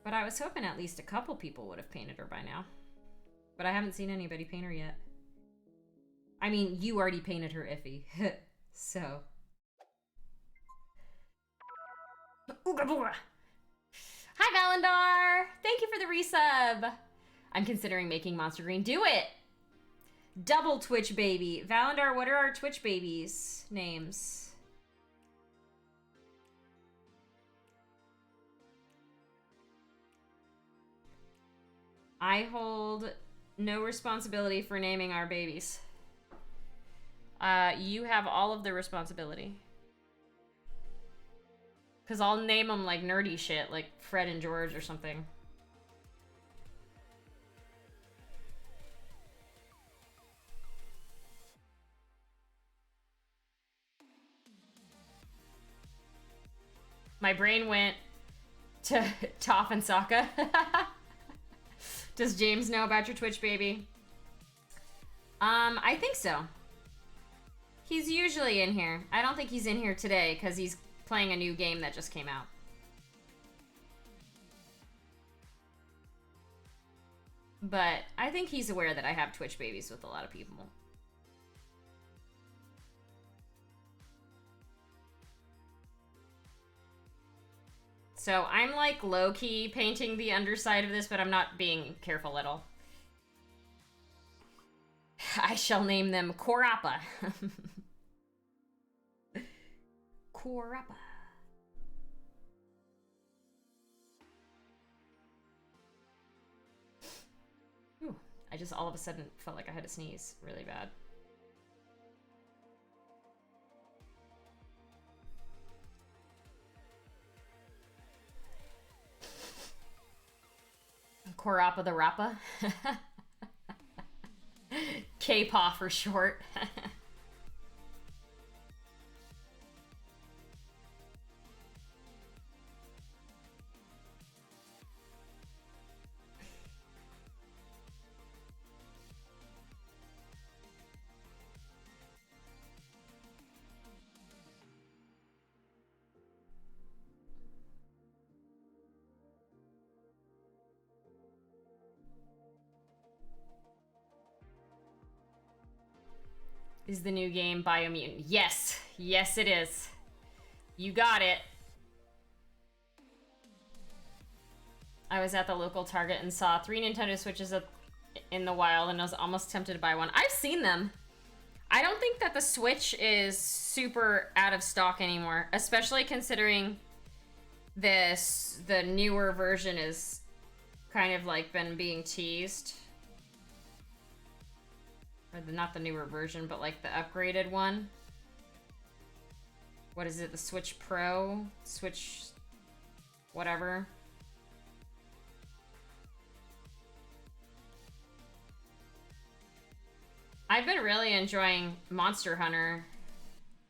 But I was hoping at least a couple people would have painted her by now. But I haven't seen anybody paint her yet. I mean, you already painted her, Iffy. So. Ooga booga! Hi, Valandar! Thank you for the resub! I'm considering making Monster Green. Do it! Double Twitch baby. Valandar, what are our Twitch babies' names? I hold no responsibility for naming our babies. You have all of the responsibility. Because I'll name them like nerdy shit, like Fred and George or something. My brain went to Toph and Sokka. Does James know about your Twitch baby? I think so. He's usually in here. I don't think he's in here today because he's playing a new game that just came out. But I think he's aware that I have Twitch babies with a lot of people. So I'm like low-key painting the underside of this, but I'm not being careful at all. I shall name them Korappa. Korappa. Ooh, I just all of a sudden felt like I had to sneeze really bad. Korappa the Rappa. K-Paw for short. Is the new game Biomutant? Yes. Yes, it is. You got it. I was at the local Target and saw 3 Nintendo Switches in the wild and I was almost tempted to buy one. I've seen them. I don't think that the Switch is super out of stock anymore, especially considering the newer version is kind of like been being teased. Or not the newer version, but like the upgraded one. What is it? The Switch Pro? Switch... whatever. I've been really enjoying Monster Hunter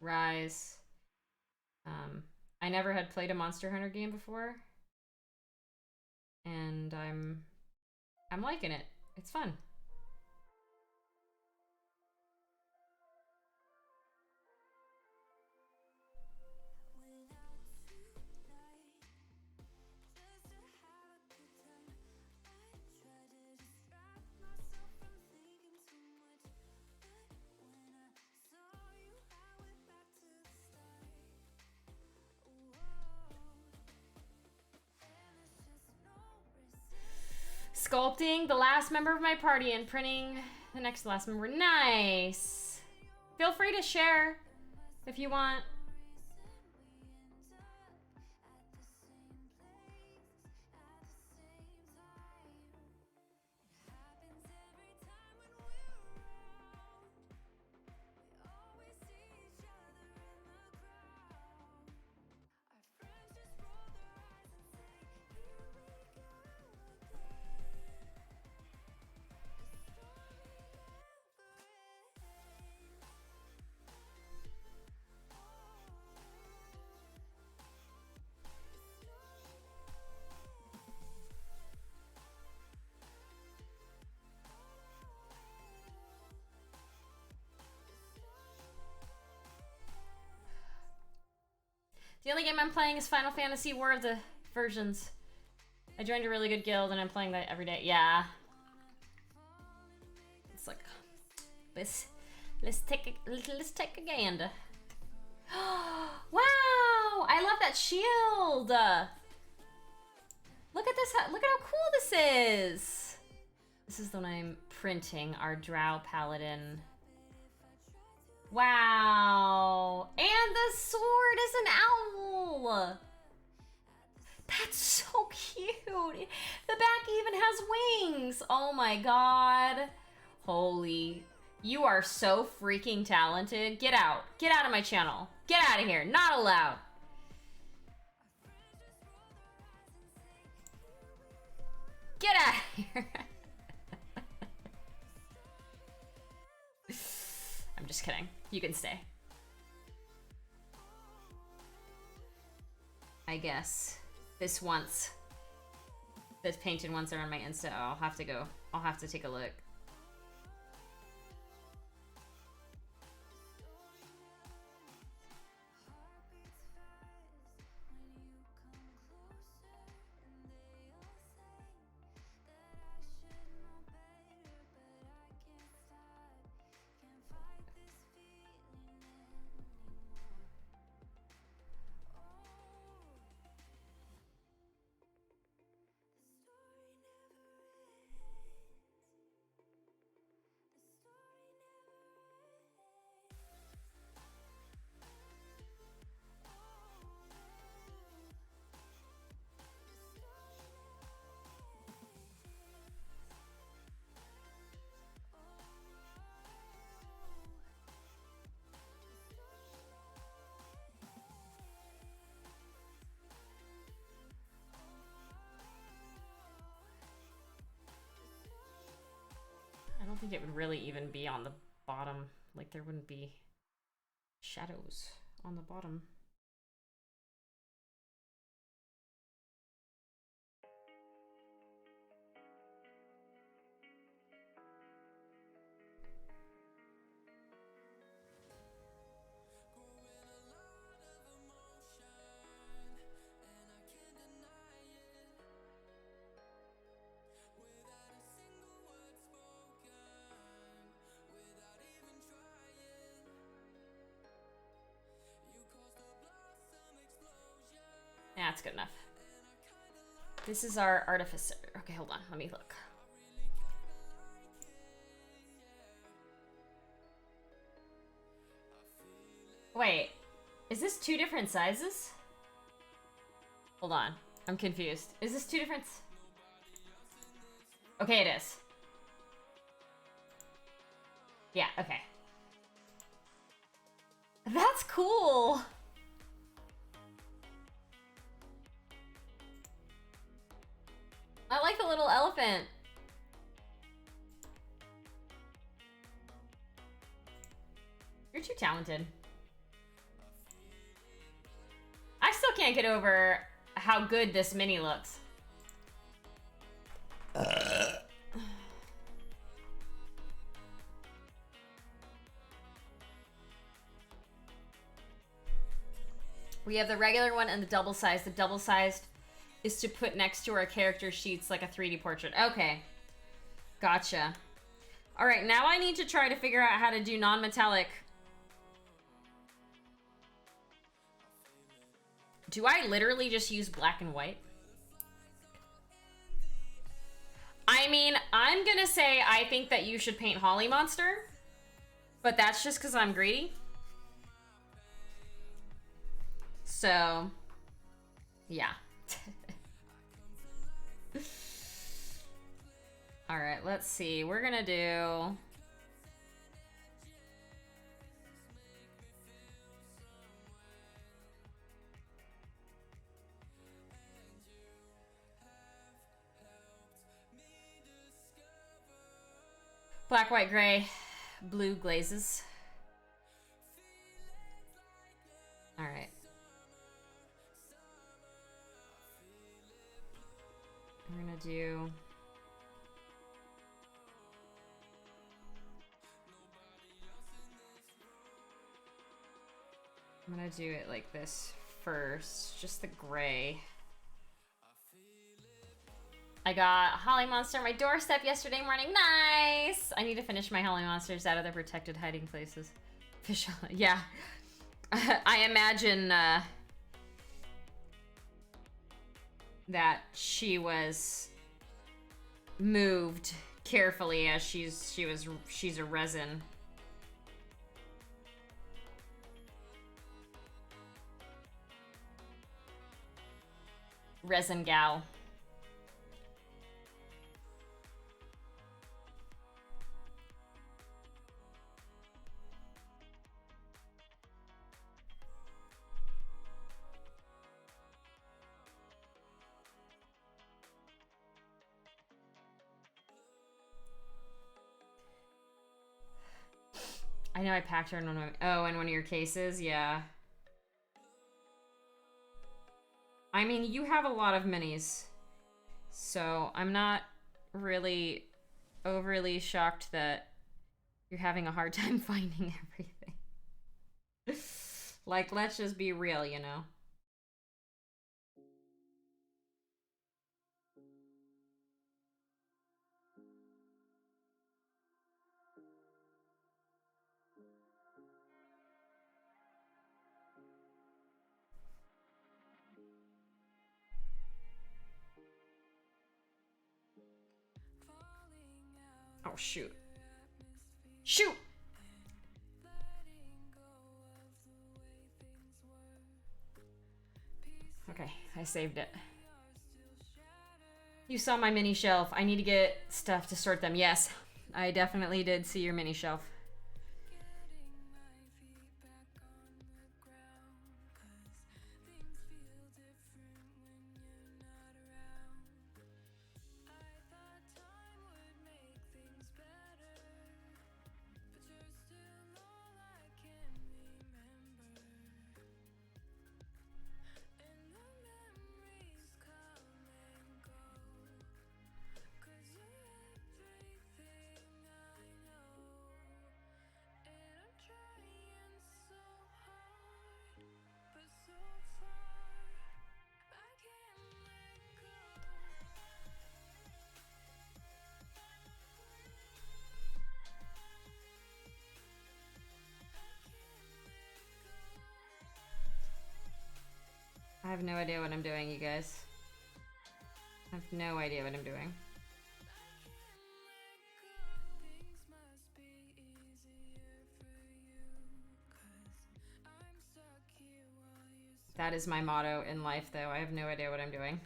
Rise. I never had played a Monster Hunter game before. And I'm liking it. It's fun. Sculpting the last member of my party and printing the next last member. Nice. Feel free to share if you want. The only game I'm playing is Final Fantasy War of the Versions. I joined a really good guild and I'm playing that every day. Yeah. It's like, let's take a gander. Wow! I love that shield. Look at this. Look at how cool this is. This is the one I'm printing. Our Drow Paladin. Wow! And the sword is an owl! That's so cute! The back even has wings! Oh my god. Holy. You are so freaking talented. Get out. Get out of my channel. Get out of here. Not allowed. Get out of here. I'm just kidding. You can stay. I guess. This painted once are on my Insta. I'll have to go. I'll have to take a look. I don't think it would really even be on the bottom. Like, there wouldn't be shadows on the bottom. Yeah, that's good enough. This is our artificer. Okay, hold on. Let me look. Wait, is this two different sizes? Hold on. I'm confused. Is this two different? Okay, it is. Yeah, okay. That's cool. I like the little elephant. You're too talented. I still can't get over how good this mini looks. We have the regular one and the double size. The double sized is to put next to our character sheets like a 3D portrait. Okay. Gotcha. All right, now I need to try to figure out how to do non-metallic. Do I literally just use black and white? I mean, I'm gonna say I think that you should paint Holly Monster, but that's just because I'm greedy. So, yeah. All right, let's see. We're gonna do... black, white, gray, blue glazes. All right. We're gonna do... I'm gonna do it like this first, just the gray. I got Holly Monster on my doorstep yesterday morning. Nice! I need to finish my Holly Monsters out of their protected hiding places. Fish, yeah. I imagine that she was moved carefully as she's a resin. Resin gal. I know I packed her in one of in one of your cases, yeah. I mean, you have a lot of minis, so I'm not really overly shocked that you're having a hard time finding everything. Like, let's just be real, you know? Oh, shoot. Shoot! Okay, I saved it. You saw my mini shelf. I need to get stuff to sort them. Yes, I definitely did see your mini shelf. I have no idea what I'm doing, you guys. I have no idea what I'm doing. That is my motto in life, though. I have no idea what I'm doing.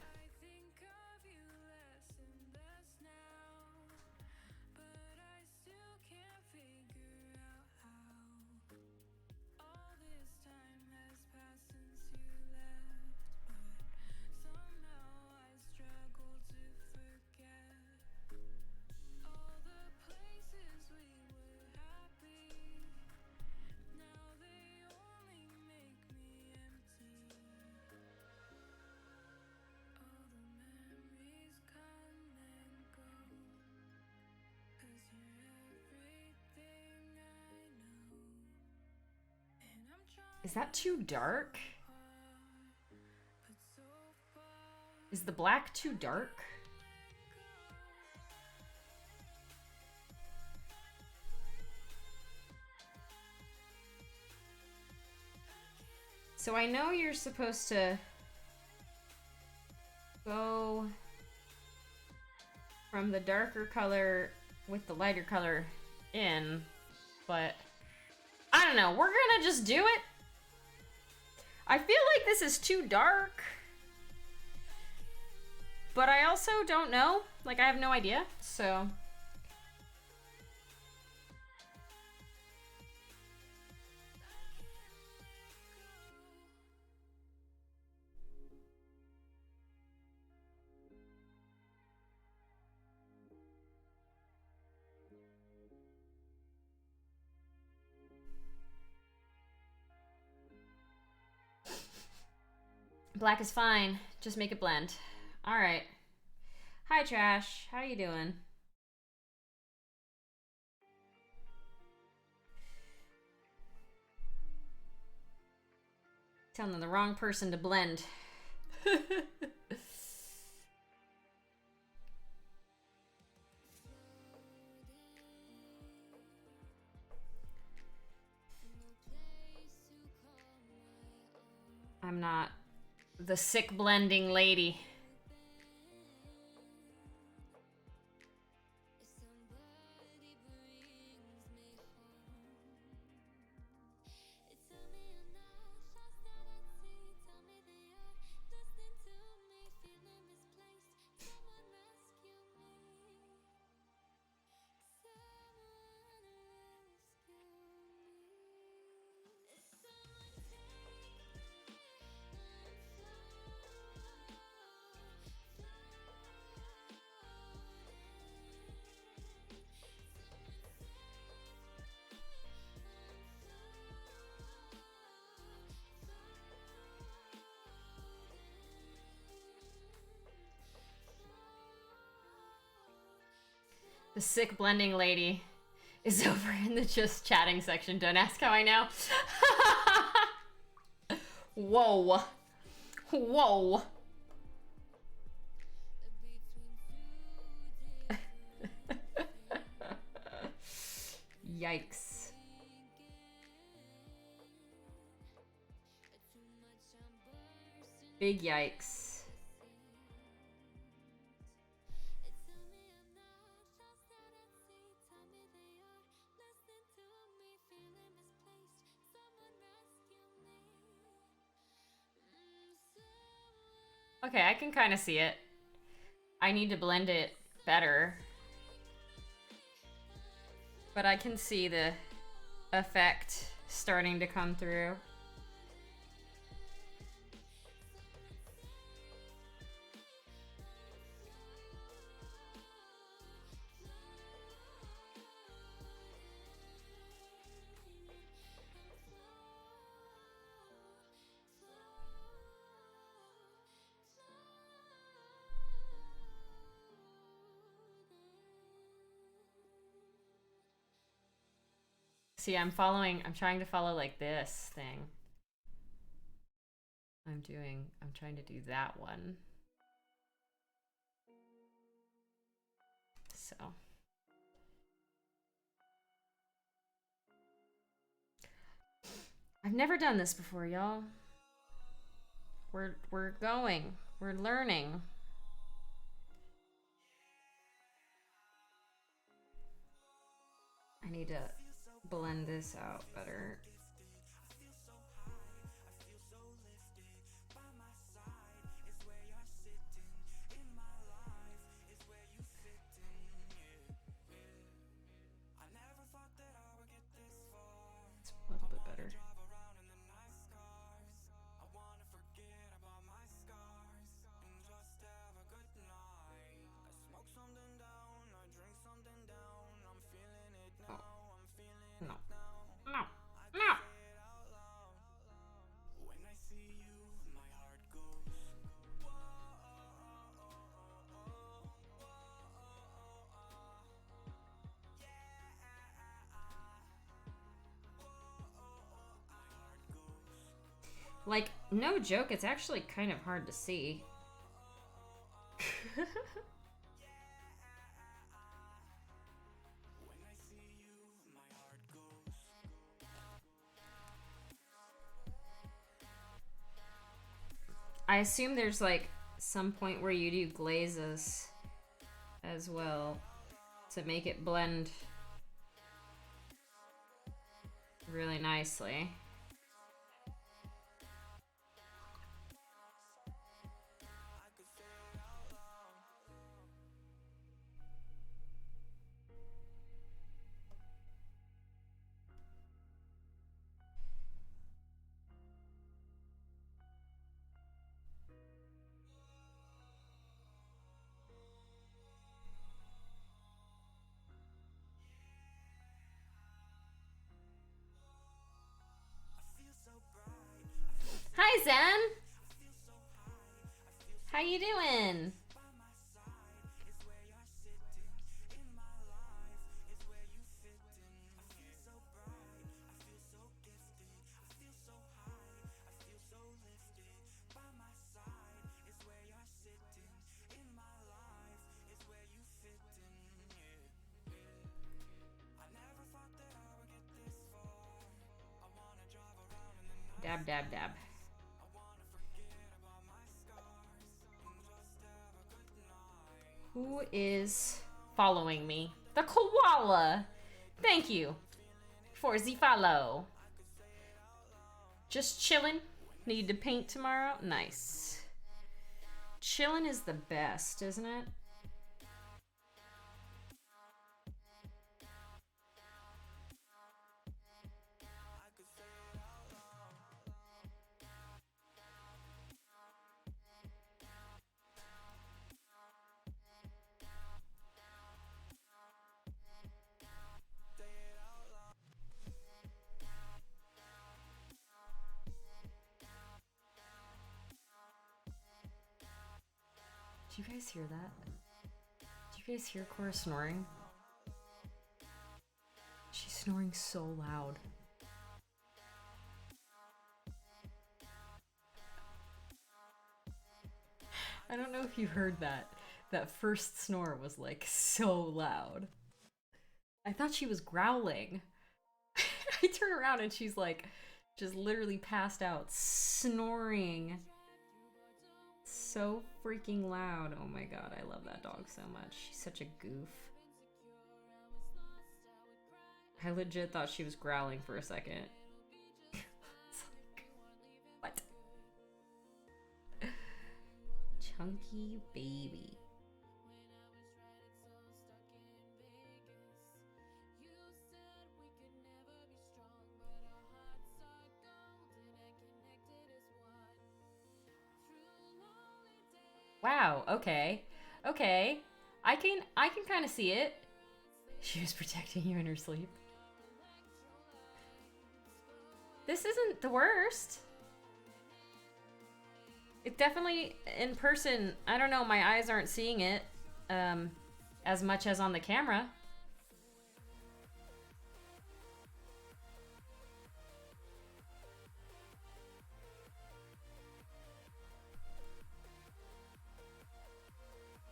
Is that too dark? Is the black too dark? So I know you're supposed to go from the darker color with the lighter color in, but I don't know. We're gonna just do it. I feel like this is too dark, but I also don't know. Like, I have no idea, so. Black is fine. Just make it blend. All right. Hi, Trash. How you doing? Telling the wrong person to blend. I'm not the sick blending lady. The sick blending lady is over in the just chatting section. Don't ask how I know. Whoa. Whoa. Yikes. Big yikes. Okay, I can kind of see it. I need to blend it better. But I can see the effect starting to come through. See, I'm trying to follow like this thing. I'm trying to do that one. So. I've never done this before, y'all. We're going. We're learning. I need to blend this out better. Like, no joke, it's actually kind of hard to see. I assume there's like some point where you do glazes as well to make it blend really nicely. Hi, Zen. How you doing? Dab, dab, dab. Who is following me? The koala. Thank you for the follow. Just chilling. Need to paint tomorrow? Nice. Chilling is the best, isn't it? Do you guys hear that? Do you guys hear Cora snoring? She's snoring so loud. I don't know if you heard that. That first snore was like so loud. I thought she was growling. I turn around and she's like just literally passed out, snoring. So freaking loud. Oh my god, I love that dog so much. She's such a goof. I legit thought she was growling for a second. It's like, what? Chunky baby. Wow, okay. Okay. I can kind of see it. She was protecting you in her sleep. This isn't the worst. It definitely, in person, I don't know, my eyes aren't seeing it as much as on the camera.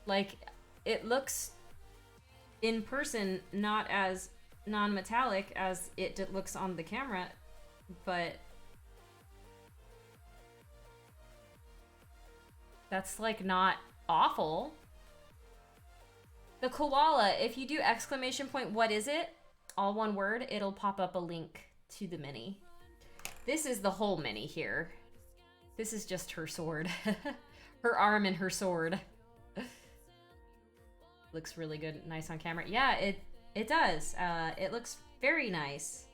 Like, it looks in person not as non-metallic as it looks on the camera, but that's like not awful. The koala, if you do exclamation point, what is it? All one word, it'll pop up a link to the mini. This is the whole mini here. This is just her sword. Her arm and her sword. Looks really good, nice on camera. Yeah, it does. It looks very nice.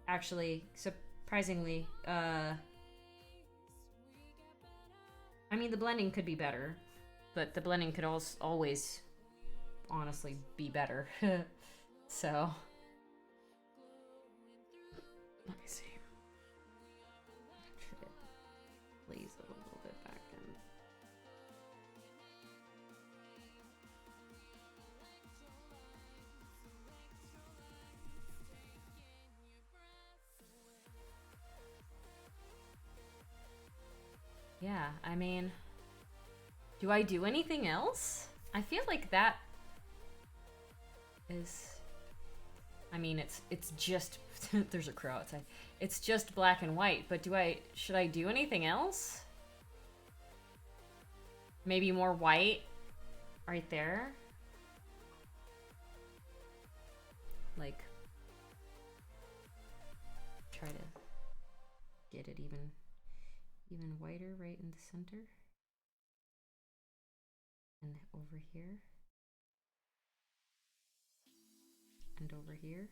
Actually, surprisingly. I mean, the blending could be better, but the blending could also always, honestly, be better. So, let me see. Should it blaze a little bit back in? I mean, do I do anything else? I feel like that is, I mean, it's just, there's a crow outside. It's just black and white, but should I do anything else? Maybe more white right there? Like, try to get it even whiter right in the center. And over here. And over here.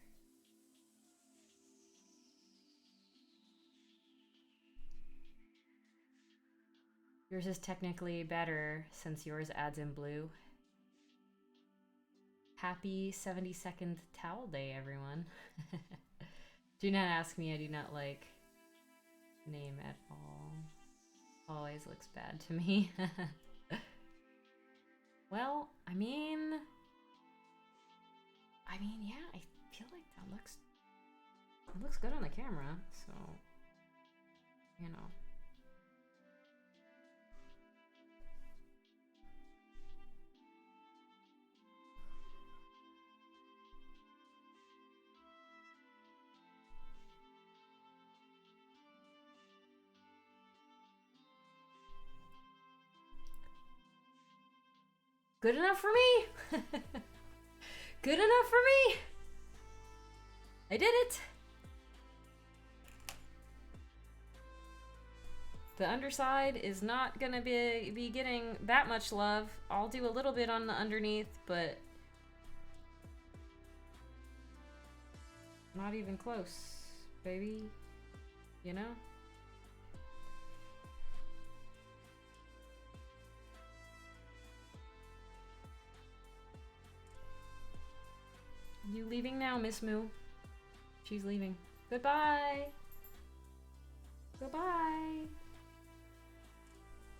Yours is technically better since yours adds in blue. Happy 72nd towel day, everyone. Do not ask me, I do not like name at all. Always looks bad to me. Well, I mean, yeah, I feel like that looks good on the camera, so, you know. Good enough for me. Good enough for me. I did it. The underside is not gonna be getting that much love. I'll do a little bit on the underneath, but not even close, baby. You know? You leaving now, Miss Moo? She's leaving. Goodbye. Goodbye.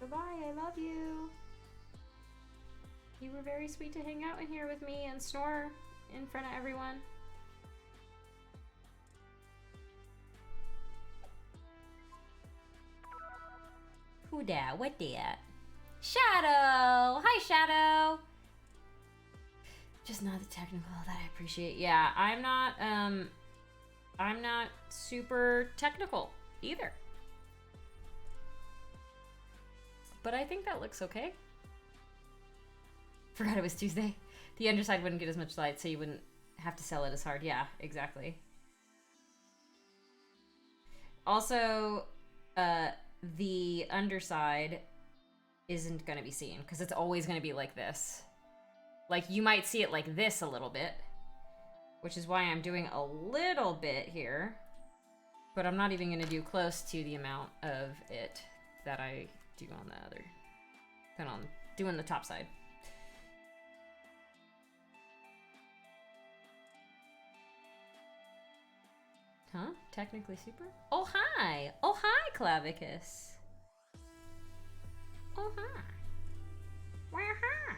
Goodbye, I love you. You were very sweet to hang out in here with me and snore in front of everyone. Who dat? What dat? Shadow! Hi, Shadow! Just not the technical that I appreciate. Yeah, I'm not super technical either. But I think that looks okay. Forgot it was Tuesday. The underside wouldn't get as much light, so you wouldn't have to sell it as hard. Yeah, exactly. Also, the underside isn't going to be seen because it's always going to be like this. Like, you might see it like this a little bit, which is why I'm doing a little bit here, but I'm not even going to do close to the amount of it that I do on the other, than on doing the top side. Huh? Technically super? Oh, hi! Oh, hi, Clavicus! Oh, hi! Well, hi!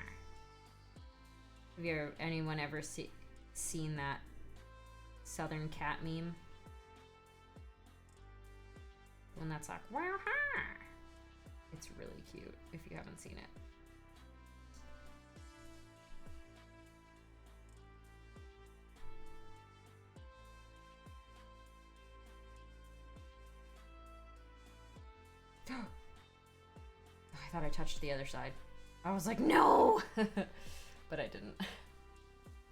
Have anyone ever seen that Southern cat meme? When that's like, wow, hi! It's really cute if you haven't seen it. I thought I touched the other side. I was like, no! But I didn't.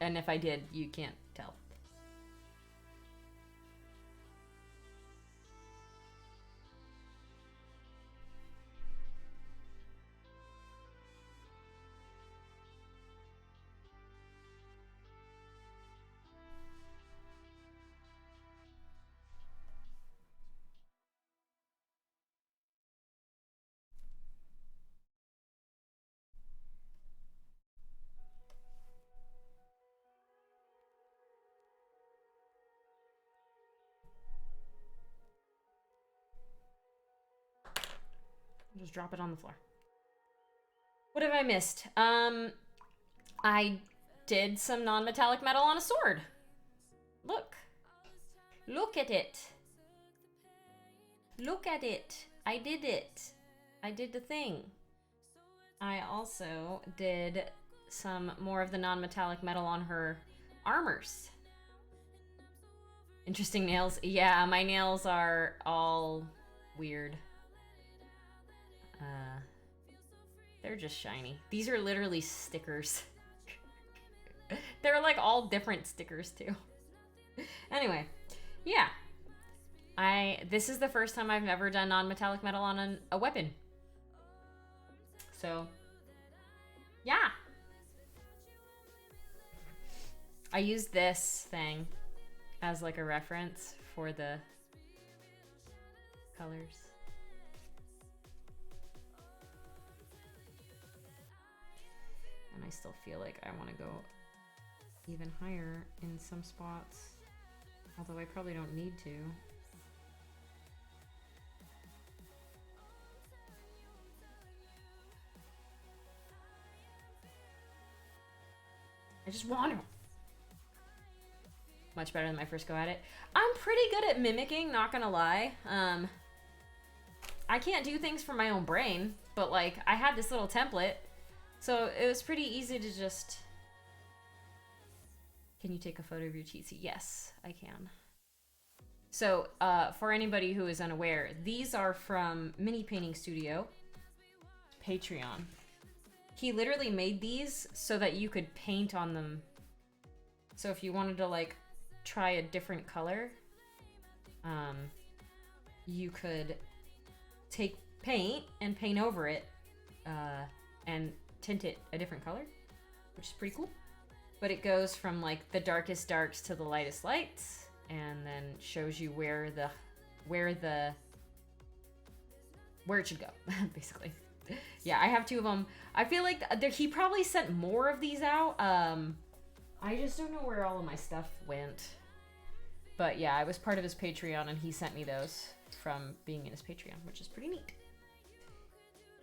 And if I did, you can't tell. Just drop it on the floor. What have I missed? I did some non-metallic metal on a sword. Look. Look at it. Look at it. I did it. I did the thing. I also did some more of the non-metallic metal on her armors. Interesting nails. Yeah, my nails are all weird. They're just shiny. These are literally stickers. They're like all different stickers too. Anyway, yeah. This is the first time I've ever done non-metallic metal on a weapon. So, yeah. I used this thing as like a reference for the colors. And I still feel like I want to go even higher in some spots. Although I probably don't need to. I just want to. Much better than my first go at it. I'm pretty good at mimicking, not gonna lie. I can't do things from my own brain, but like I had this little template, so it was pretty easy to just... Can you take a photo of your cheatsy? Yes, I can. So for anybody who is unaware, these are from Mini Painting Studio, Patreon. He literally made these so that you could paint on them. So if you wanted to like try a different color, you could take paint and paint over it and tint it a different color, which is pretty cool. But it goes from like the darkest darks to the lightest lights, and then shows you where it should go, basically. Yeah, I have 2 of them. I feel like he probably sent more of these out. I just don't know where all of my stuff went. But yeah, I was part of his Patreon, and he sent me those from being in his Patreon, which is pretty neat.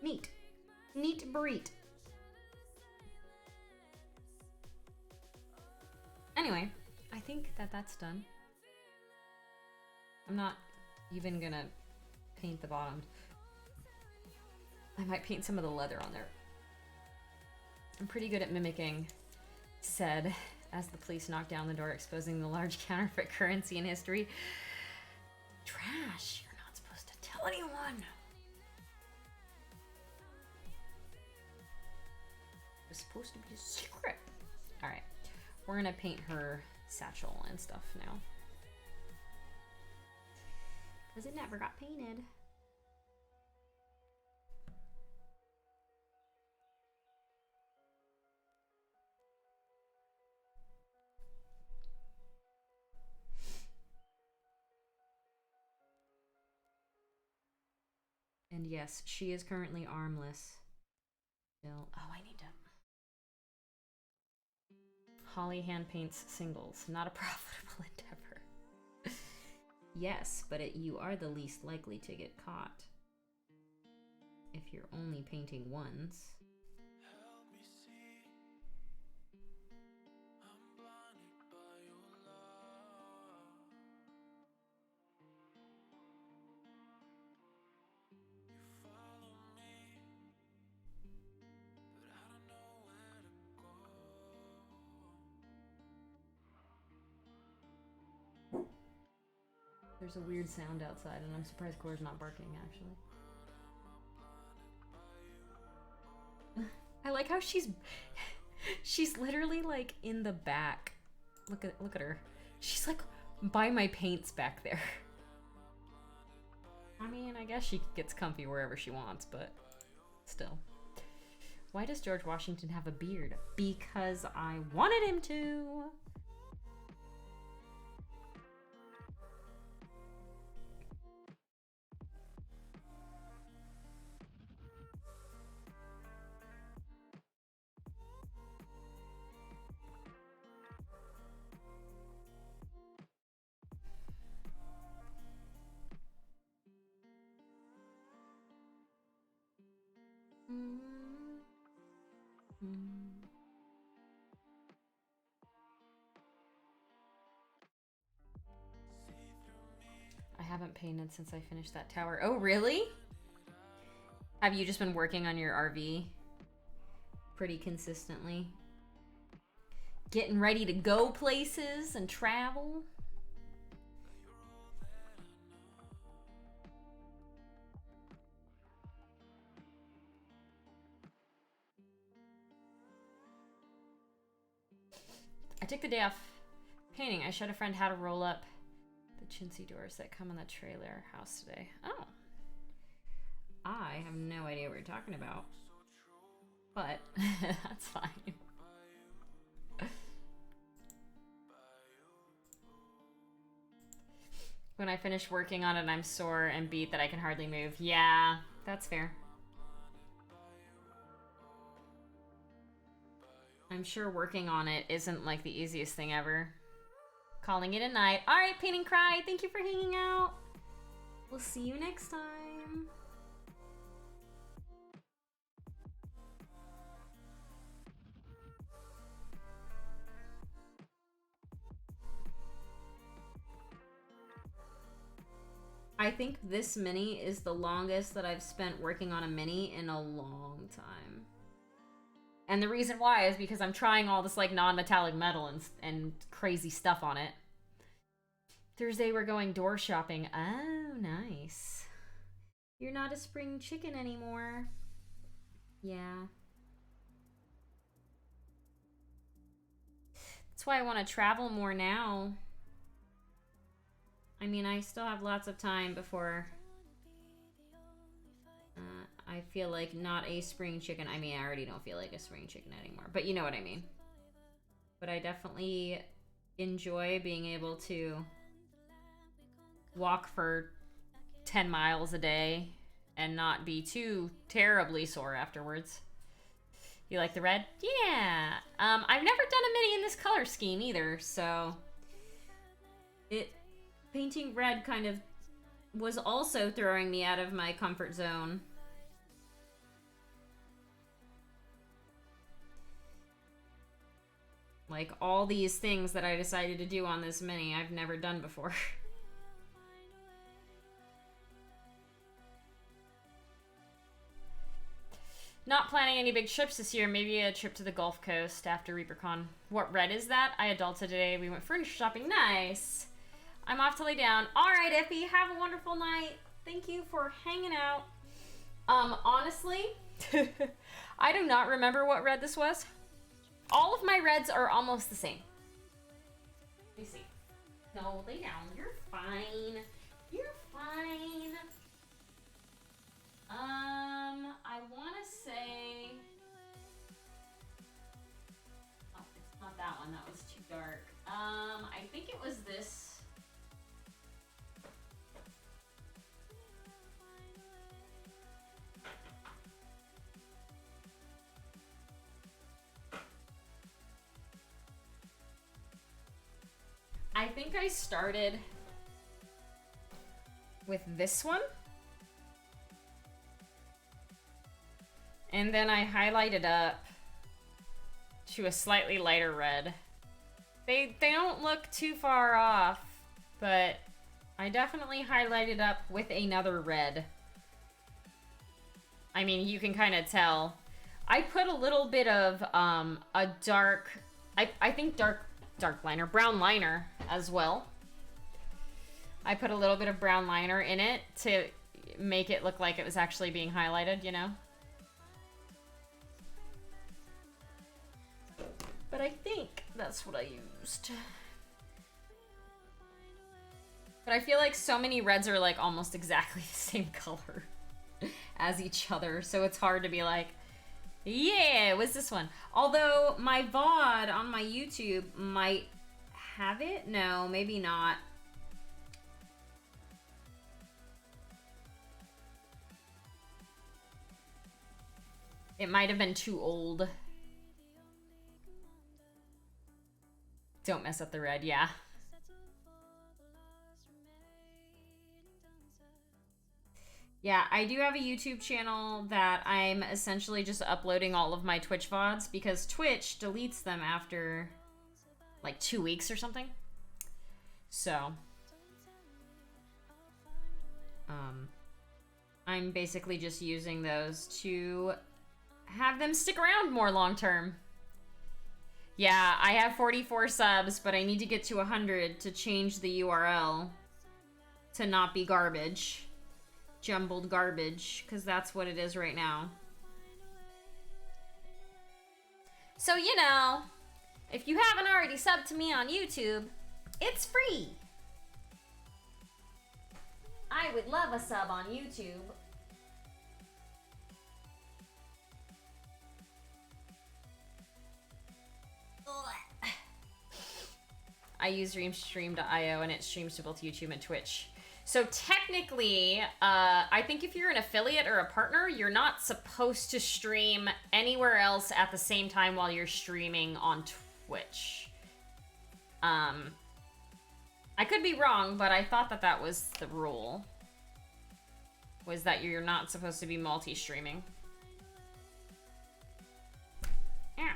Neat. Neat breed. Anyway, I think that that's done. I'm not even gonna paint the bottom. I might paint some of the leather on there. I'm pretty good at mimicking, said as the police knocked down the door, exposing the large counterfeit currency in history. Trash, you're not supposed to tell anyone. It was supposed to be a secret. All right, we're gonna paint her satchel and stuff now. Because it never got painted. And yes, she is currently armless. Still, oh, I need to. Holly hand paints singles, not a profitable endeavor. Yes, but you are the least likely to get caught if you're only painting ones. There's a weird sound outside, and I'm surprised Cora's not barking, actually. I like how she's literally like in the back. Look at her. She's like by my paints back there. I mean, I guess she gets comfy wherever she wants, but still. Why does George Washington have a beard? Because I wanted him to. I haven't painted since I finished that tower. Oh, really? Have you just been working on your RV pretty consistently? Getting ready to go places and travel? I took the day off painting. I showed a friend how to roll up the chintzy doors that come on the trailer house today. Oh. I have no idea what you're talking about. But that's fine. When I finish working on it, I'm sore and beat that I can hardly move. Yeah, that's fair. I'm sure working on it isn't like the easiest thing ever. Calling it a night. All right, Paint and Cry, thank you for hanging out. We'll see you next time. I think this mini is the longest that I've spent working on a mini in a long time. And the reason why is because I'm trying all this like non-metallic metal and crazy stuff on it. Thursday we're going door shopping. Oh, nice. You're not a spring chicken anymore. Yeah. That's why I want to travel more now. I mean, I still have lots of time before I feel like not a spring chicken. I mean, I already don't feel like a spring chicken anymore, but you know what I mean. But I definitely enjoy being able to walk for 10 miles a day and not be too terribly sore afterwards. You like the red? Yeah. I've never done a mini in this color scheme either, so painting red kind of was also throwing me out of my comfort zone. Like all these things that I decided to do on this mini, I've never done before. Not planning any big trips this year. Maybe a trip to the Gulf Coast after ReaperCon. What red is that? I adulted today. We went furniture shopping. Nice. I'm off to lay down. All right, Effie. Have a wonderful night. Thank you for hanging out. Honestly, I do not remember what red this was. All of my reds are almost the same. Let me see. No, lay down. You're fine. You're fine. I want to say... Oh, it's not that one. That was too dark. I think it was this. I think I started with this one. And then I highlighted up to a slightly lighter red. They don't look too far off, but I definitely highlighted up with another red. I mean, you can kind of tell. I put a little bit of a dark, I think dark liner, brown liner as well. I put a little bit of brown liner in it to make it look like it was actually being highlighted, you know? But I think that's what I used. But I feel like so many reds are like almost exactly the same color as each other. So it's hard to be like, yeah, it was this one. Although my VOD on my YouTube might have it. No, maybe not. It might have been too old. Don't mess up the red, yeah. Yeah, I do have a YouTube channel that I'm essentially just uploading all of my Twitch VODs because Twitch deletes them after like 2 weeks or something. So, I'm basically just using those to have them stick around more long term. Yeah, I have 44 subs, but I need to get to 100 to change the URL to not be garbage. Jumbled garbage, because that's what it is right now. So, you know, if you haven't already subbed to me on YouTube, it's free. I would love a sub on YouTube. I use Stream.io and it streams to both YouTube and Twitch. So technically, I think if you're an affiliate or a partner, you're not supposed to stream anywhere else at the same time while you're streaming on Twitch. I could be wrong, but I thought that that was the rule. Was that you're not supposed to be multi-streaming. Yeah.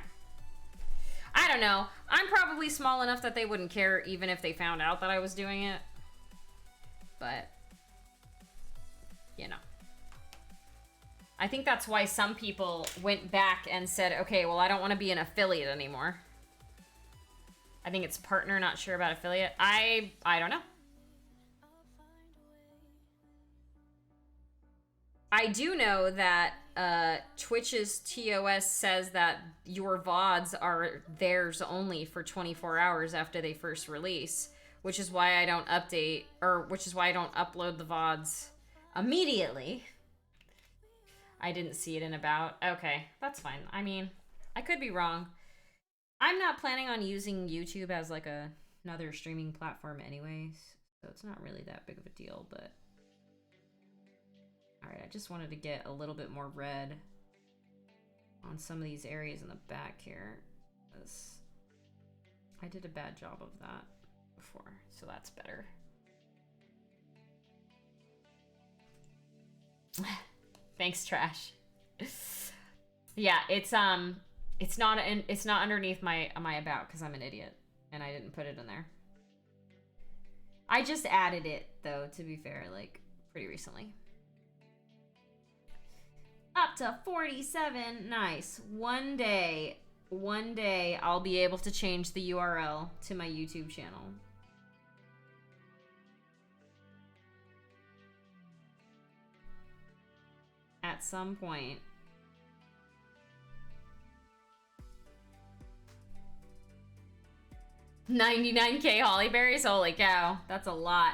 I don't know. I'm probably small enough that they wouldn't care even if they found out that I was doing it. But, you know. I think that's why some people went back and said, okay, well, I don't want to be an affiliate anymore. I think it's partner, not sure about affiliate. I don't know. I do know that Twitch's TOS says that your VODs are theirs only for 24 hours after they first release, which is why I don't update, or which is why I don't upload the VODs immediately. I didn't see it in about. Okay, that's fine. I mean, I could be wrong. I'm not planning on using YouTube as like another streaming platform anyways, so it's not really that big of a deal, but... Alright, I just wanted to get a little bit more red on some of these areas in the back here. I did a bad job of that before, so that's better. Thanks, Trash. Yeah, it's not underneath my about because I'm an idiot and I didn't put it in there. I just added it though, to be fair, like pretty recently. Up to 47. Nice. One day I'll be able to change the URL to my YouTube channel. At some point. $99K hollyberries? Holy cow. That's a lot.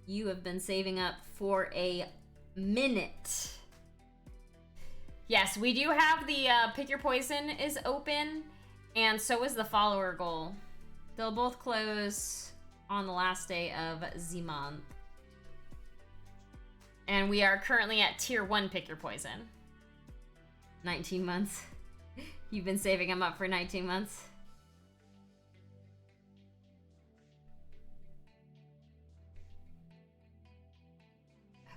You have been saving up for a minute. Yes, we do have the Pick Your Poison is open, and so is the follower goal. They'll both close on the last day of the month. And we are currently at tier 1 Pick Your Poison. 19 months. You've been saving them up for 19 months.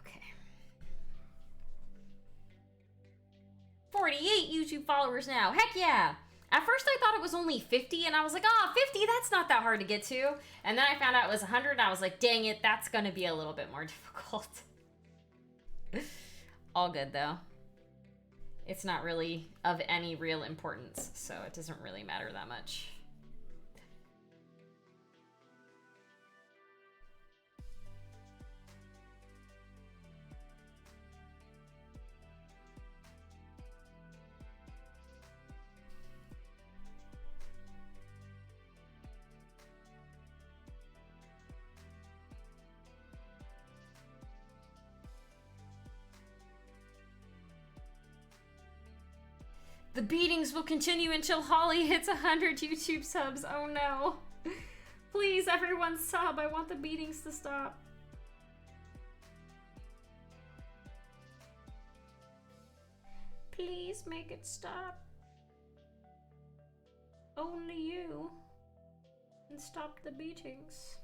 Okay. 48 YouTube followers now. Heck yeah. At first I thought it was only 50 and I was like, oh, 50, that's not that hard to get to. And then I found out it was 100 and I was like, dang it, that's gonna be a little bit more difficult. All good though. It's not really of any real importance, so it doesn't really matter that much. The beatings will continue until Holly hits 100 YouTube subs. Oh no. Please, everyone sub. I want the beatings to stop. Please make it stop. Only you can stop the beatings.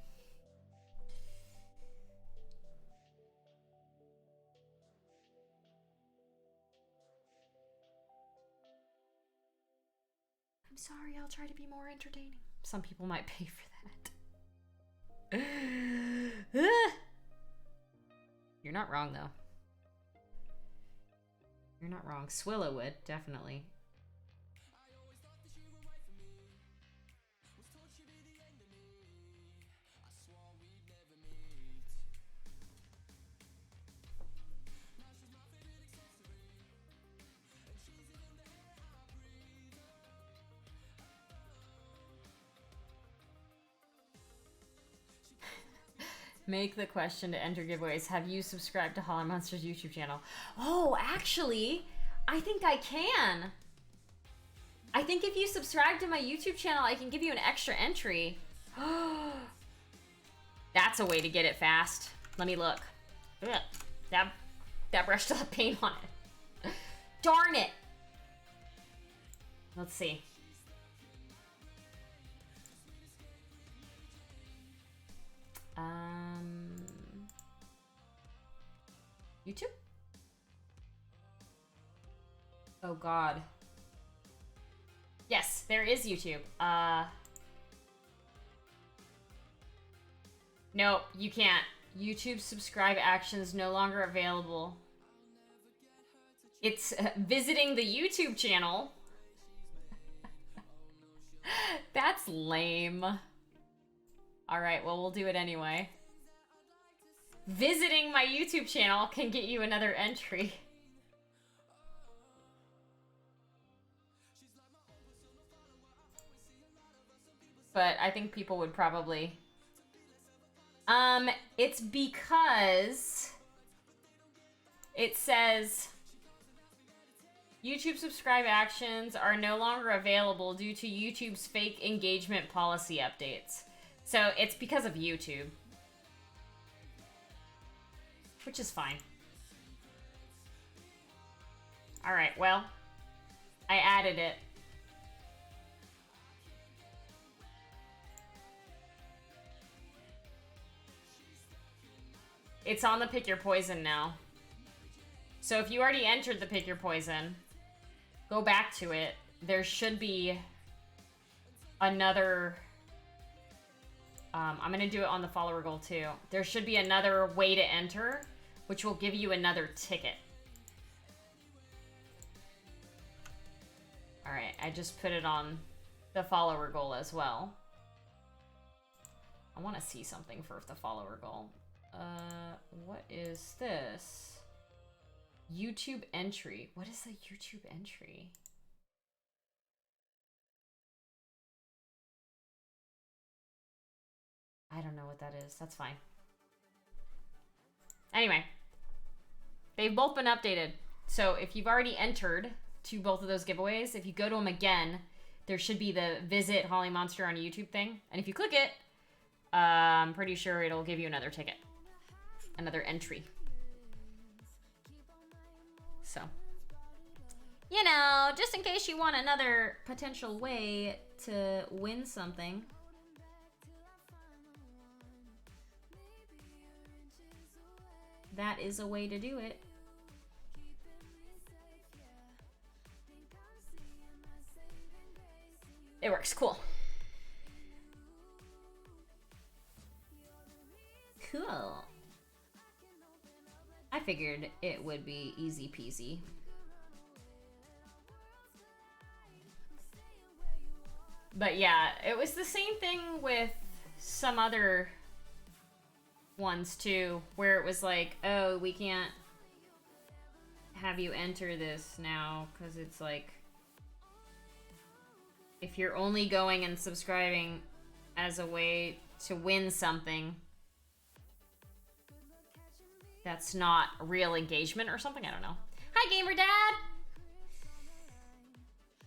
I'm sorry, I'll try to be more entertaining. Some people might pay for that. You're not wrong, though. You're not wrong. Swilla would, definitely. Make the question to enter giveaways. Have you subscribed to Hollow Monster's YouTube channel? Oh, actually, I think I can. I think if you subscribe to my YouTube channel, I can give you an extra entry. That's a way to get it fast. Let me look. Ugh, that brush still had paint on it. Darn it. Let's see. YouTube? Oh God. Yes, there is YouTube. No, you can't. YouTube subscribe actions no longer available. It's visiting the YouTube channel. That's lame. Alright, well, we'll do it anyway. Visiting my YouTube channel can get you another entry. But I think people would probably... it's because it says YouTube subscribe actions are no longer available due to YouTube's fake engagement policy updates. So it's because of YouTube. Which is fine. Alright, well, I added it. It's on the Pick Your Poison now. So if you already entered the Pick Your Poison, go back to it. There should be another... I'm gonna do it on the follower goal too. There should be another way to enter, which will give you another ticket. Alright, I just put it on the follower goal as well. I want to see something for the follower goal. What is this? YouTube entry. What is a YouTube entry? I don't know what that is. That's fine. Anyway, they've both been updated. So if you've already entered to both of those giveaways, if you go to them again, there should be the Visit Holly Monster on YouTube thing. And if you click it, I'm pretty sure it'll give you another ticket. Another entry. So, you know, just in case you want another potential way to win something. That is a way to do it. It works. Cool. Cool. I figured it would be easy peasy. But yeah, it was the same thing with some other ones too, where it was like, oh, we can't have you enter this now because it's like, if you're only going and subscribing as a way to win something, that's not real engagement or something. I don't know. Hi, Gamer Dad.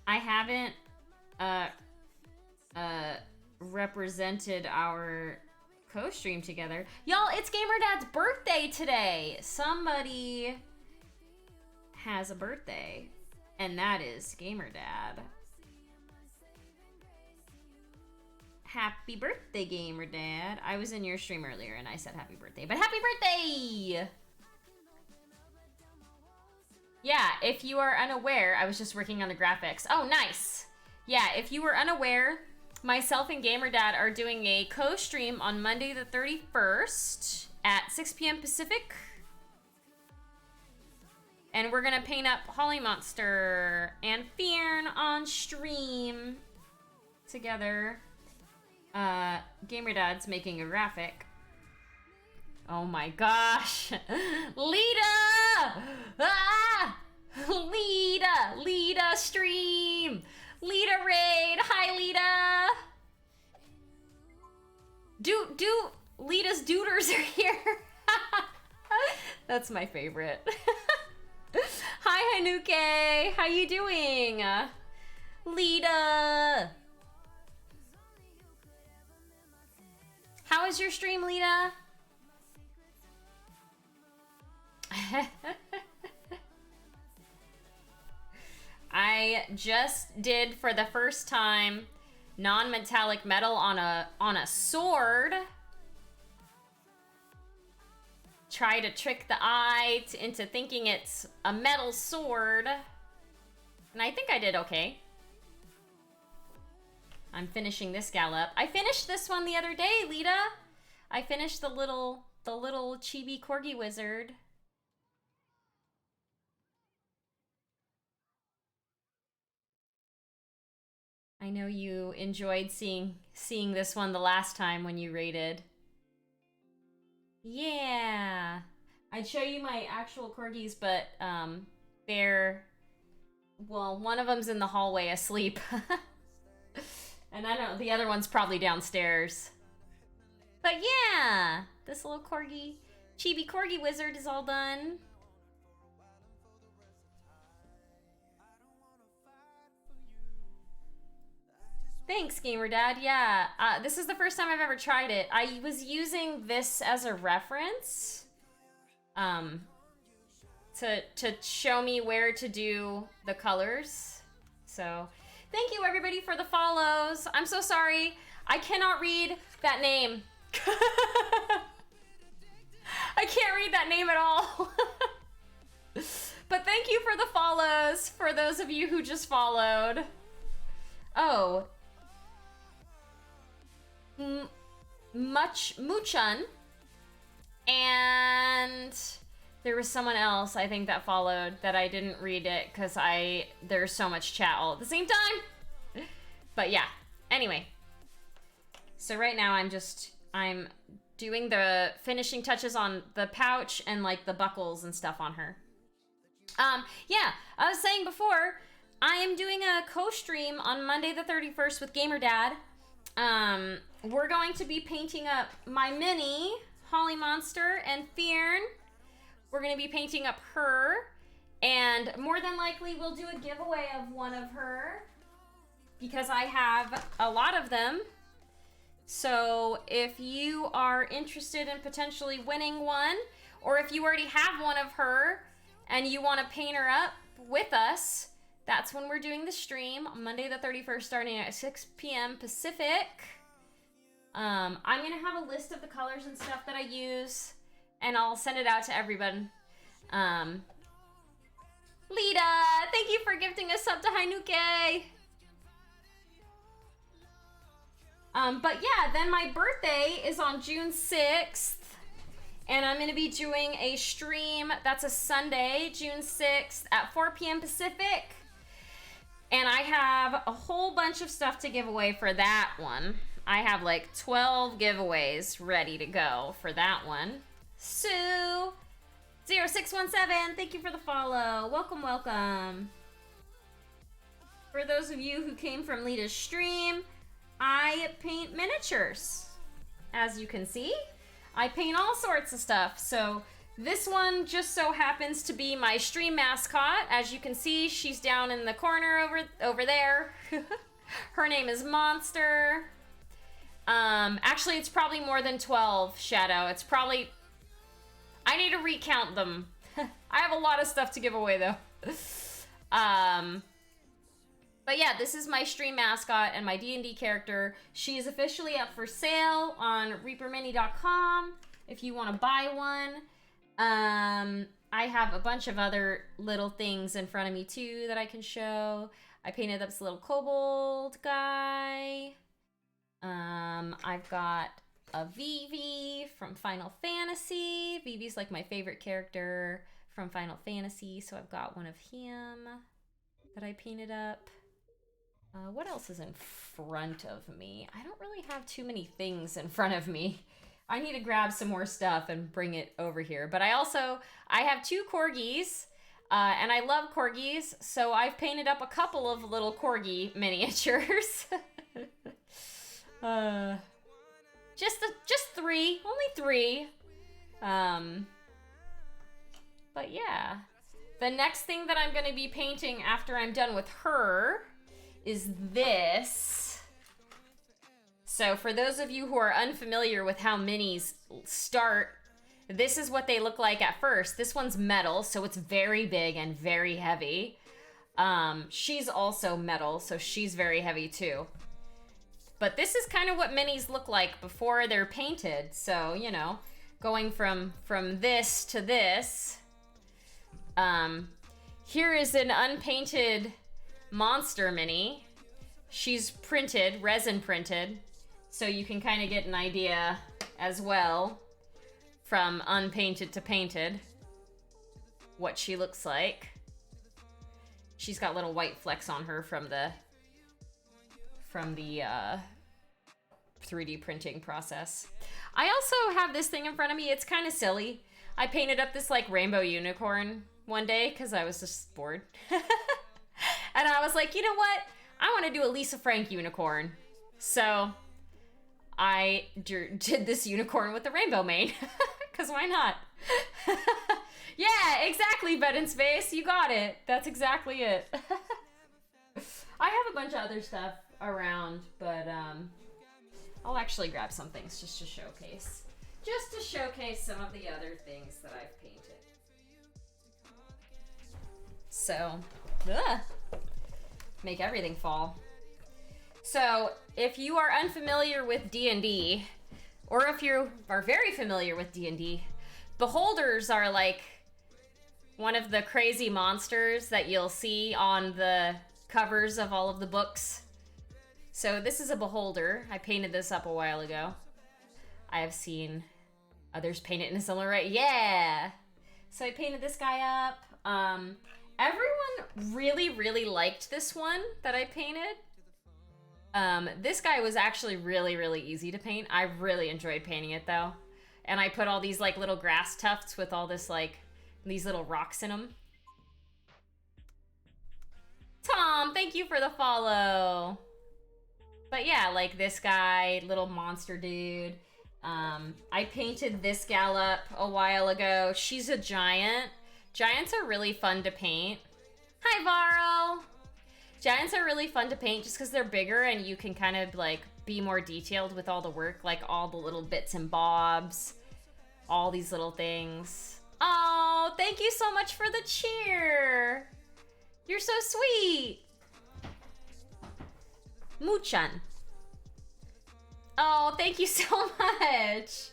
I haven't represented our co-stream together. Y'all, it's Gamer Dad's birthday today. Somebody has a birthday, and that is Gamer Dad. Happy birthday, Gamer Dad. I was in your stream earlier and I said happy birthday, but happy birthday! Yeah, if you are unaware, I was just working on the graphics. Oh, nice. Yeah, if you were unaware, Myself and Gamer Dad are doing a co-stream on Monday the 31st at 6 p.m. Pacific. And we're gonna paint up Holly Monster and Fearn on stream together. Gamer Dad's making a graphic. Oh my gosh. Lita! Ah! Lita stream! Lita raid! Hi, Lita! Lita's duders are here. That's my favorite. Hi, Hanuke! How you doing? Lita! How is your stream, Lita? I just did for the first time non-metallic metal on a sword. Try to trick the eye into thinking it's a metal sword. And I think I did okay. I'm finishing this gallop. I finished this one the other day, Lita. I finished the little chibi corgi wizard. I know you enjoyed seeing this one the last time when you raided. Yeah. I'd show you my actual corgis, but they're, well, one of them's in the hallway asleep. And I don't know, the other one's probably downstairs. But yeah, this little chibi corgi wizard is all done. Thanks, Gamer Dad. Yeah, this is the first time I've ever tried it. I was using this as a reference, to show me where to do the colors. So, thank you everybody for the follows. I'm so sorry, I cannot read that name. I can't read that name at all. But thank you for the follows, for those of you who just followed. Oh. Muchun, and there was someone else I think that followed that I didn't read it because there's so much chat all at the same time. But yeah, anyway, so right now I'm doing the finishing touches on the pouch and like the buckles and stuff on her. Yeah, I was saying before, I am doing a co-stream on Monday the 31st with Gamer Dad. We're going to be painting up my mini, Holly Monster, and Fearn. We're going to be painting up her, and more than likely we'll do a giveaway of one of her, because I have a lot of them. So if you are interested in potentially winning one, or if you already have one of her, and you want to paint her up with us, that's when we're doing the stream, Monday the 31st, starting at 6 p.m. Pacific. I'm going to have a list of the colors and stuff that I use, and I'll send it out to everyone. Lita, thank you for gifting us up to Hainuke. But yeah, then my birthday is on June 6th, and I'm going to be doing a stream, that's a Sunday, June 6th at 4 p.m. Pacific. And I have a whole bunch of stuff to give away for that one. I have like 12 giveaways ready to go for that one. Sue 0617, thank you for the follow. Welcome, welcome. For those of you who came from Lita's stream, I paint miniatures. As you can see, I paint all sorts of stuff. So this one just so happens to be my stream mascot. As you can see, she's down in the corner over there. Her name is Monster. Actually, it's probably more than 12, Shadow. It's probably... I need to recount them. I have a lot of stuff to give away, though. But yeah, this is my stream mascot and my D&D character. She is officially up for sale on ReaperMini.com if you want to buy one. I have a bunch of other little things in front of me too that I can show. I painted up this little kobold guy. I've got a Vivi from Final Fantasy. Vivi's like my favorite character from Final Fantasy, so I've got one of him that I painted up. What else is in front of me? I don't really have too many things in front of me. I need to grab some more stuff and bring it over here. But I have 2 corgis, and I love corgis, so I've painted up a couple of little corgi miniatures. Just 3, only 3. But yeah. The next thing that I'm gonna be painting after I'm done with her is this. So for those of you who are unfamiliar with how minis start, this is what they look like at first. This one's metal, so it's very big and very heavy. She's also metal, so she's very heavy too. But this is kind of what minis look like before they're painted. So, you know, going from this to this. Here is an unpainted monster mini. She's printed, resin printed. So you can kind of get an idea as well from unpainted to painted what she looks like. She's got little white flecks on her from the 3D printing process. I also have this thing in front of me. It's kind of silly. I painted up this like rainbow unicorn one day because I was just bored. And I was like, you know what? I want to do a Lisa Frank unicorn. So I did this unicorn with the rainbow mane. Because why not? Yeah, exactly, Bed in Space. You got it. That's exactly it. I have a bunch of other stuff around, but I'll actually grab some things just to showcase. Just to showcase some of the other things that I've painted. So, make everything fall. So, if you are unfamiliar with D&D, or if you are very familiar with D&D, beholders are like one of the crazy monsters that you'll see on the covers of all of the books. So this is a beholder. I painted this up a while ago. I have seen others paint it in a similar way. Yeah! So I painted this guy up. Everyone really, really liked this one that I painted. This guy was actually really, really easy to paint. I really enjoyed painting it though. And I put all these like little grass tufts with all this like, these little rocks in them. Tom, thank you for the follow. But yeah, like this guy, little monster dude. I painted this gal up a while ago. She's a giant. Giants are really fun to paint. Hi, Varro. Giants are really fun to paint just because they're bigger and you can kind of like be more detailed with all the work, like all the little bits and bobs, all these little things. Oh, thank you so much for the cheer. You're so sweet. Muchan. Oh, thank you so much.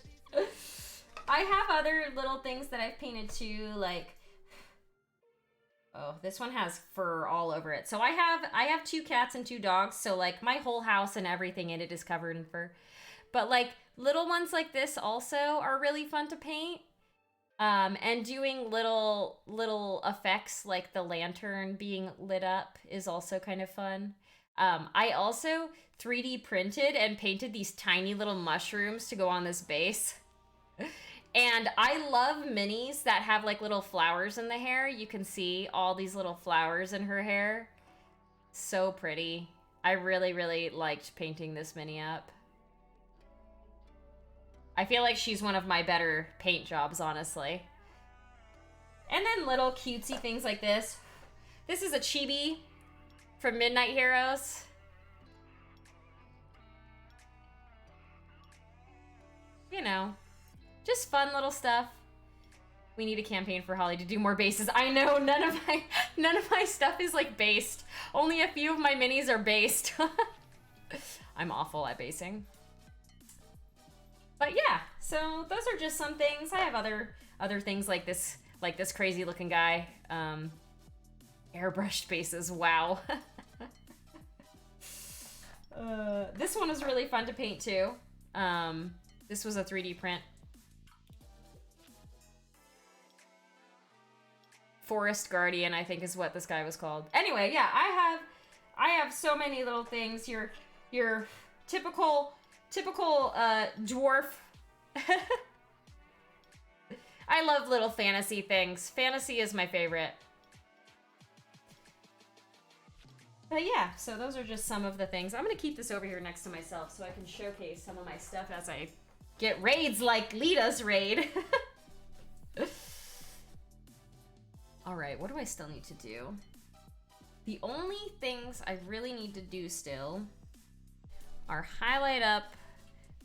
I have other little things that I've painted too, like, oh, this one has fur all over it. So I have 2 cats and 2 dogs, so like my whole house and everything in it is covered in fur. But like little ones like this also are really fun to paint. And doing little effects like the lantern being lit up is also kind of fun. I also 3D printed and painted these tiny little mushrooms to go on this base. And I love minis that have like little flowers in the hair. You can see all these little flowers in her hair. So pretty. I really, really liked painting this mini up. I feel like she's one of my better paint jobs, honestly. And then little cutesy things like this. This is a chibi from Midnight Heroes. You know, just fun little stuff. We need a campaign for Holly to do more bases. I know, none of my stuff is like based. Only a few of my minis are based. I'm awful at basing. But yeah, so those are just some things. I have other things like this crazy looking guy. Airbrushed bases, wow. This one was really fun to paint too. This was a 3D print. Forest Guardian, I think is what this guy was called. Anyway, yeah, I have so many little things. Your typical dwarf. I love little fantasy things. Fantasy is my favorite. But yeah, so those are just some of the things. I'm gonna keep this over here next to myself so I can showcase some of my stuff as I get raids like Lita's raid. All right, what do I still need to do? The only things I really need to do still are highlight up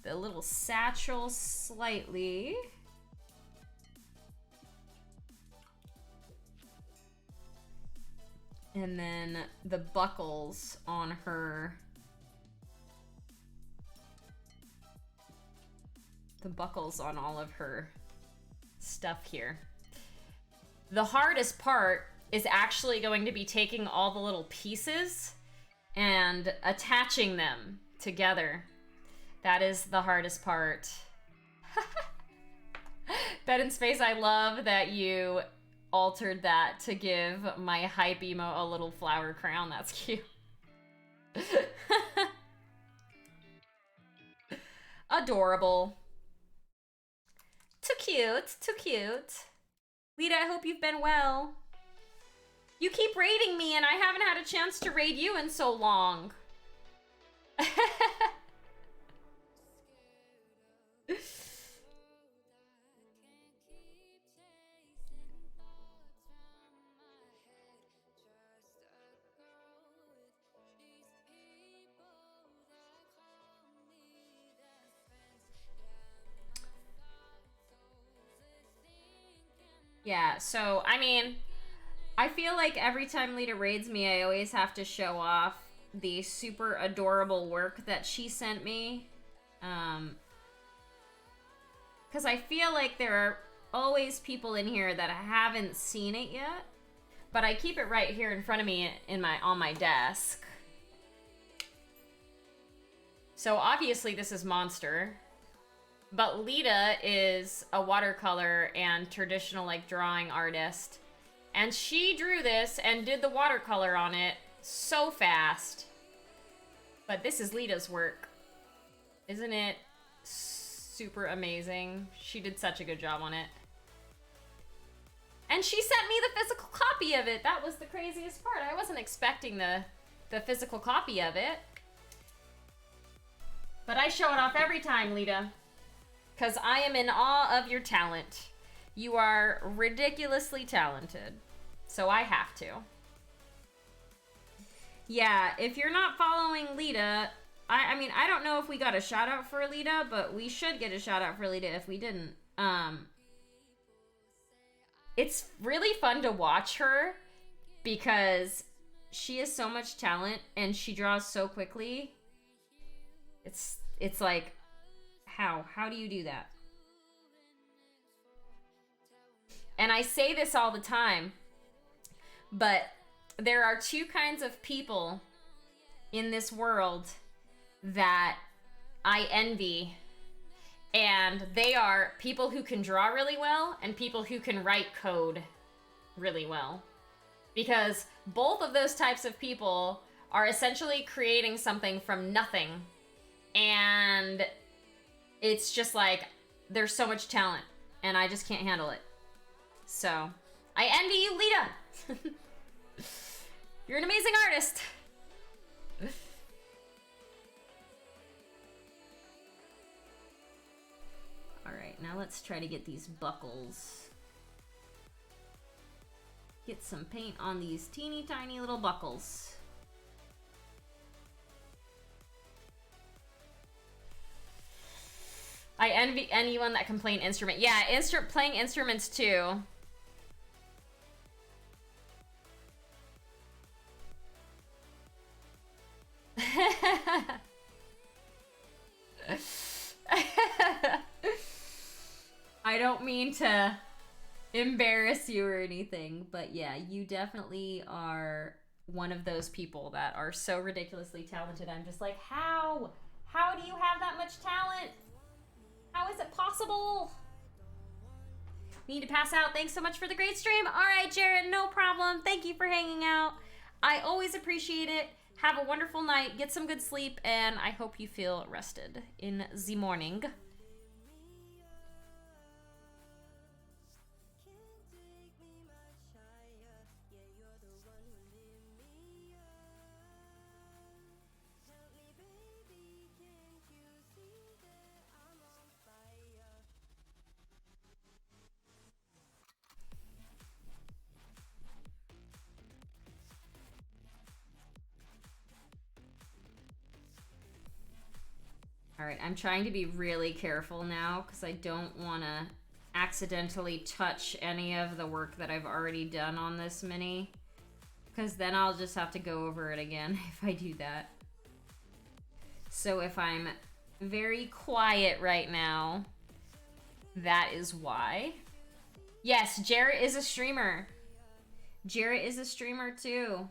the little satchel slightly. And then the buckles on her. The buckles on all of her stuff here. The hardest part is actually going to be taking all the little pieces and attaching them together. That is the hardest part. Bed in Space, I love that you altered that to give my hype emo a little flower crown. That's cute. Adorable. Too cute, too cute. Lita, I hope you've been well. You keep raiding me and I haven't had a chance to raid you in so long. Yeah, so, I mean, I feel like every time Lita raids me, I always have to show off the super adorable work that she sent me. Because I feel like there are always people in here that haven't seen it yet. But I keep it right here in front of me on my desk. So obviously this is Monster. But Lita is a watercolor and traditional like drawing artist. And she drew this and did the watercolor on it so fast. But this is Lita's work. Isn't it super amazing? She did such a good job on it. And she sent me the physical copy of it. That was the craziest part. I wasn't expecting the physical copy of it. But I show it off every time, Lita. Because I am in awe of your talent. You are ridiculously talented. So I have to. Yeah, if you're not following Lita, I mean, I don't know if we got a shout out for Lita, but we should get a shout out for Lita if we didn't. It's really fun to watch her because she has so much talent and she draws so quickly. It's like, how do you do that? And I say this all the time, but there are two kinds of people in this world that I envy. And they are people who can draw really well and people who can write code really well. Because both of those types of people are essentially creating something from nothing. And it's just like, there's so much talent and I just can't handle it. So, I envy you, Lita. You're an amazing artist. All right, now let's try to get these buckles. Get some paint on these teeny tiny little buckles. I envy anyone that can play an instrument. Yeah, playing instruments too. I don't mean to embarrass you or anything, but yeah, you definitely are one of those people that are so ridiculously talented. I'm just like, how? How do you have that much talent? How is it possible? Need to pass out. Thanks so much for the great stream. All right, Jared, no problem. Thank you for hanging out. I always appreciate it. Have a wonderful night. Get some good sleep, and I hope you feel rested in the morning. All right, I'm trying to be really careful now because I don't want to accidentally touch any of the work that I've already done on this mini, because then I'll just have to go over it again if I do that. So if I'm very quiet right now, that is why. Yes, Jarrett is a streamer. Jarrett is a streamer too.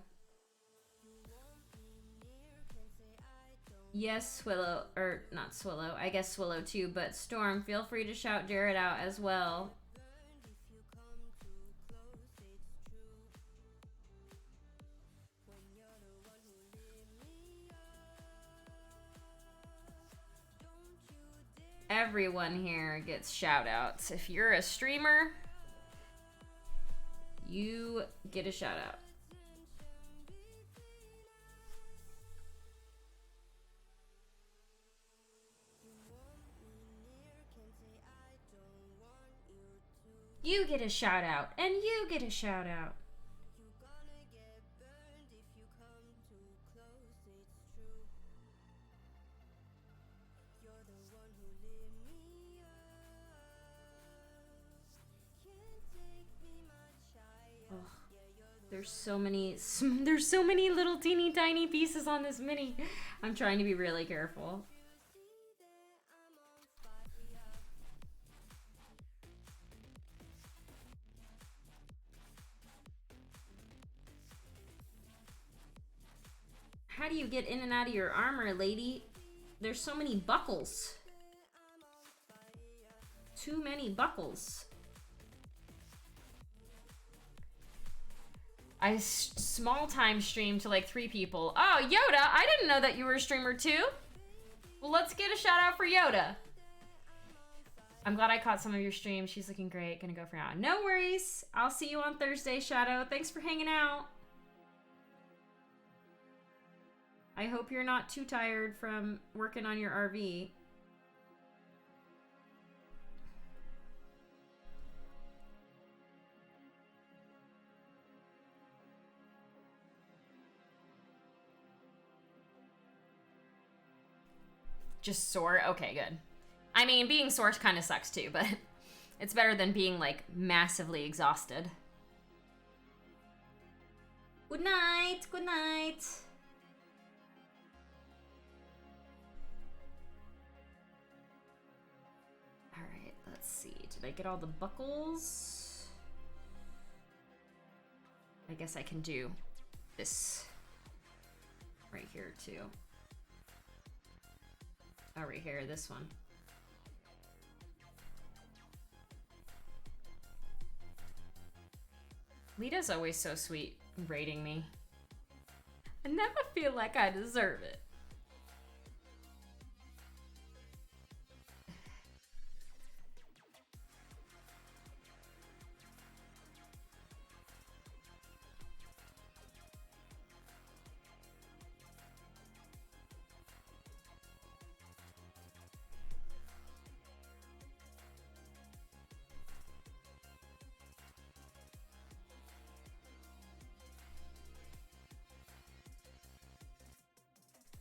Yes, Swillow, or not Swillow, I guess Swillow too, but Storm, feel free to shout Jared out as well. Everyone here gets shout outs. If you're a streamer, you get a shout out. You get a shout out, and you get a shout out. Oh, there's so many little teeny tiny pieces on this mini. I'm trying to be really careful. How do you get in and out of your armor, lady? There's so many buckles. Too many buckles. I small time streamed to like 3 people. Oh, Yoda, I didn't know that you were a streamer too. Well, let's get a shout out for Yoda. I'm glad I caught some of your streams. She's looking great. Gonna go for now. No worries. I'll see you on Thursday, Shadow. Thanks for hanging out. I hope you're not too tired from working on your RV. Just sore? Okay, good. I mean, being sore kind of sucks too, but it's better than being, like, massively exhausted. Good night. Good night. Alright, let's see. Did I get all the buckles? I guess I can do this right here, too. Oh, right here, this one. Lita's always so sweet rating me. I never feel like I deserve it.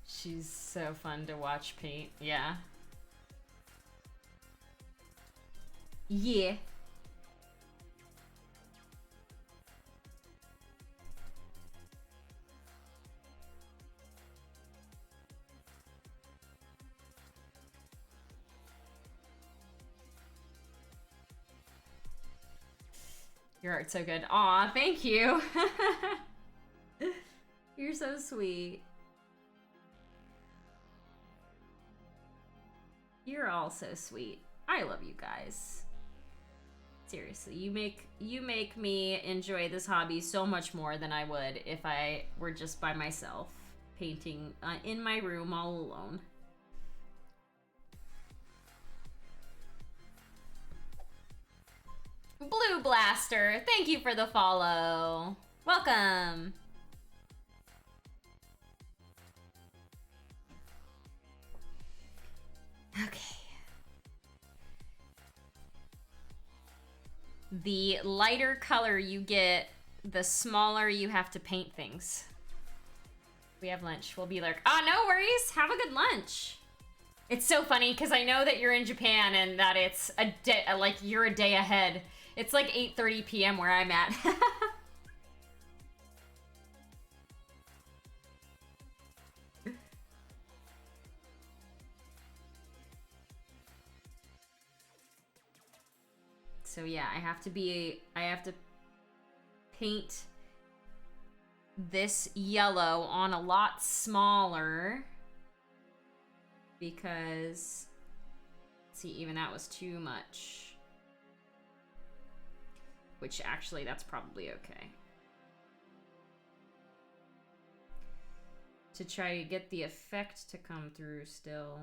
She's so fun to watch paint. Yeah. Yeah. Your art's so good. Aw, thank you. You're so sweet. You're all so sweet. I love you guys. Seriously, you make me enjoy this hobby so much more than I would if I were just by myself, painting in my room all alone. Blue Blaster, thank you for the follow. Welcome. Okay. The lighter color you get, the smaller you have to paint things. We have lunch. We'll be like, oh, no worries. Have a good lunch. It's so funny because I know that you're in Japan and that it's a day, like you're a day ahead. It's like 8:30 p.m. where I'm at. So yeah, I have to paint this yellow on a lot smaller because, see, even that was too much. Which actually, that's probably okay. To try to get the effect to come through still,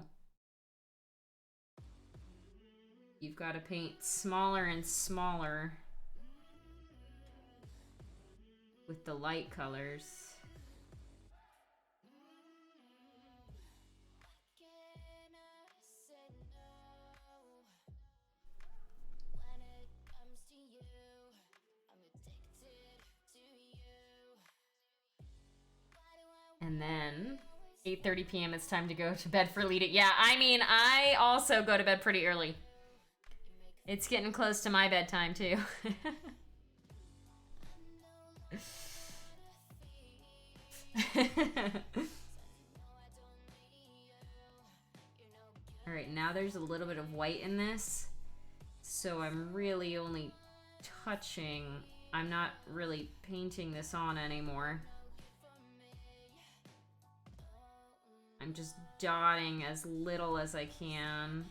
you've got to paint smaller and smaller with the light colors. And then 8:30 p.m. it's time to go to bed for Lita. Yeah, I mean, I also go to bed pretty early. It's getting close to my bedtime too. All right, now there's a little bit of white in this. So I'm really only touching, I'm not really painting this on anymore. I'm just dotting as little as I can.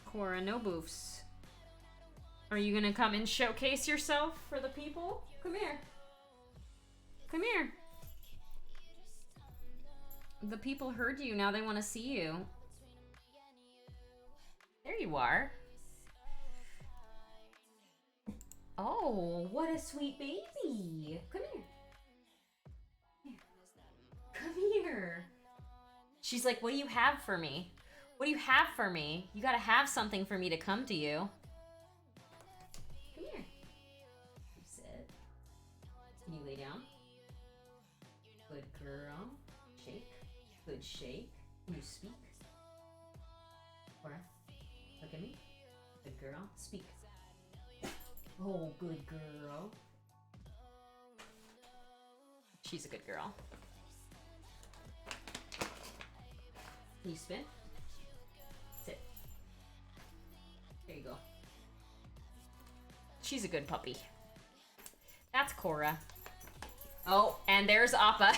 Cora, no boofs. Are you gonna come and showcase yourself for the people? Come here. Come here. The people heard you, now they want to see you. There you are. Oh, what a sweet baby. Come here. Come here. She's like, what do you have for me? What do you have for me? You gotta have something for me to come to you. Come here. You sit. Can you lay down? Good girl. Shake. Good shake. Can you speak? Cora, look at me. Good girl. Speak. Oh, good girl. She's a good girl. Can you spin? Sit. There you go. She's a good puppy. That's Cora. Oh, and there's Appa.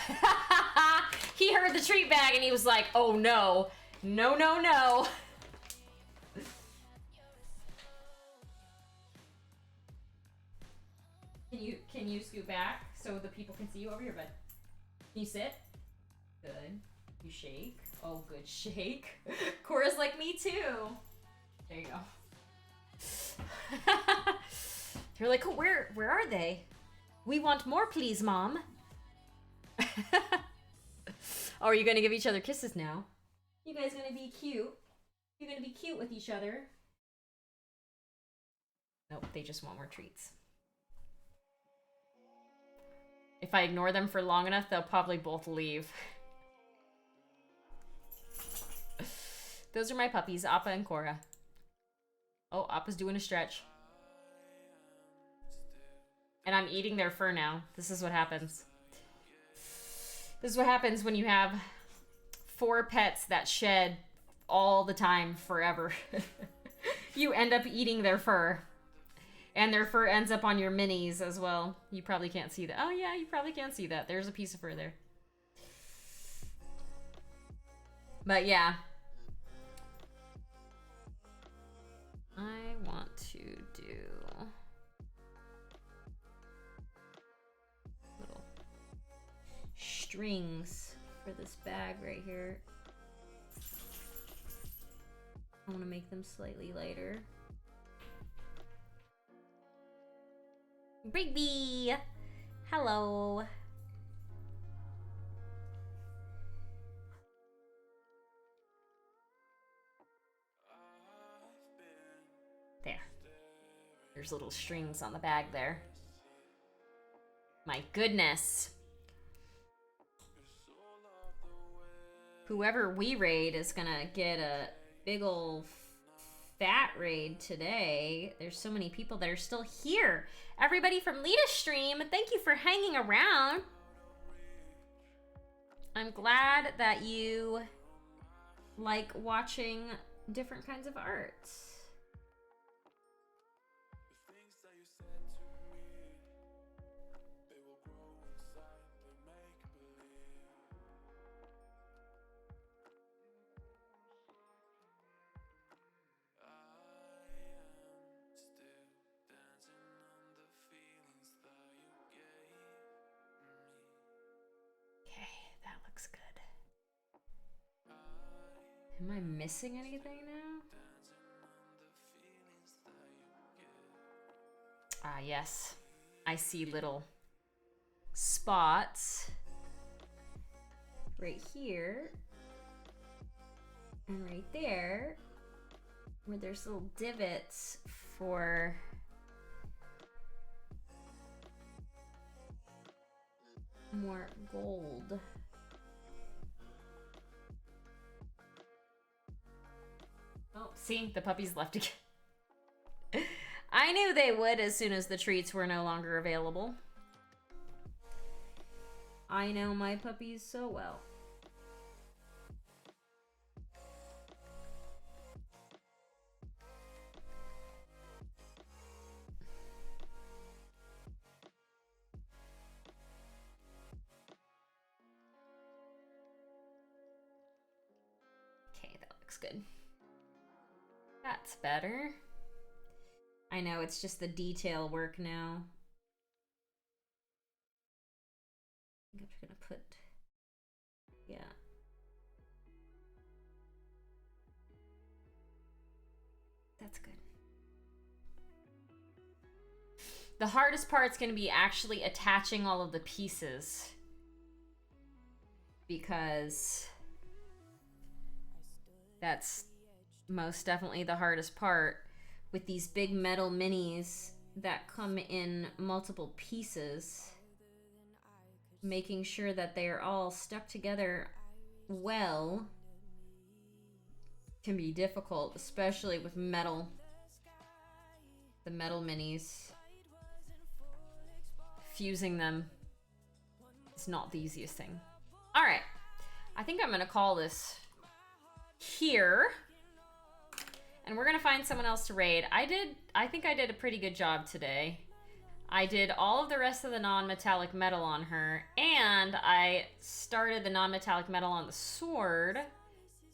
He heard the treat bag and he was like, oh no. No, no, no. Can you scoot back so the people can see you over here, bud? Can you sit? Good. You shake. Oh, good shake. Cora's like me too. There you go. You're like, oh, where are they? We want more, please, Mom. Oh, are you gonna give each other kisses now? You guys gonna be cute? You're gonna be cute with each other? Nope, they just want more treats. If I ignore them for long enough, they'll probably both leave. Those are my puppies, Appa and Cora. Oh, Appa's doing a stretch. And I'm eating their fur now. This is what happens. This is what happens when you have 4 pets that shed all the time forever. You end up eating their fur. And their fur ends up on your minis as well. You probably can't see that. Oh yeah, you probably can't see that. There's a piece of fur there. But yeah. I want to do little strings for this bag right here. I want to make them slightly lighter. Rigby! Hello! There. There's little strings on the bag there. My goodness. Whoever we raid is gonna get a big ol' fat raid today. There's so many people that are still here. Everybody from Lita's stream, thank you for hanging around. I'm glad that you like watching different kinds of art. Am I missing anything now? Ah, yes. I see little spots right here and right there where there's little divots for more gold. Oh, see, the puppies left again. I knew they would as soon as the treats were no longer available. I know my puppies so well. Okay, that looks good. That's better. I know, it's just the detail work now. I think I'm just gonna put, yeah. That's good. The hardest part's gonna be actually attaching all of the pieces, because that's most definitely the hardest part with these big metal minis that come in multiple pieces. Making sure that they are all stuck together well can be difficult, especially with metal. The metal minis. Fusing them is not the easiest thing. All right, I think I'm gonna call this here. And we're gonna find someone else to raid. I think I did a pretty good job today. I did all of the rest of the non-metallic metal on her, and I started the non-metallic metal on the sword,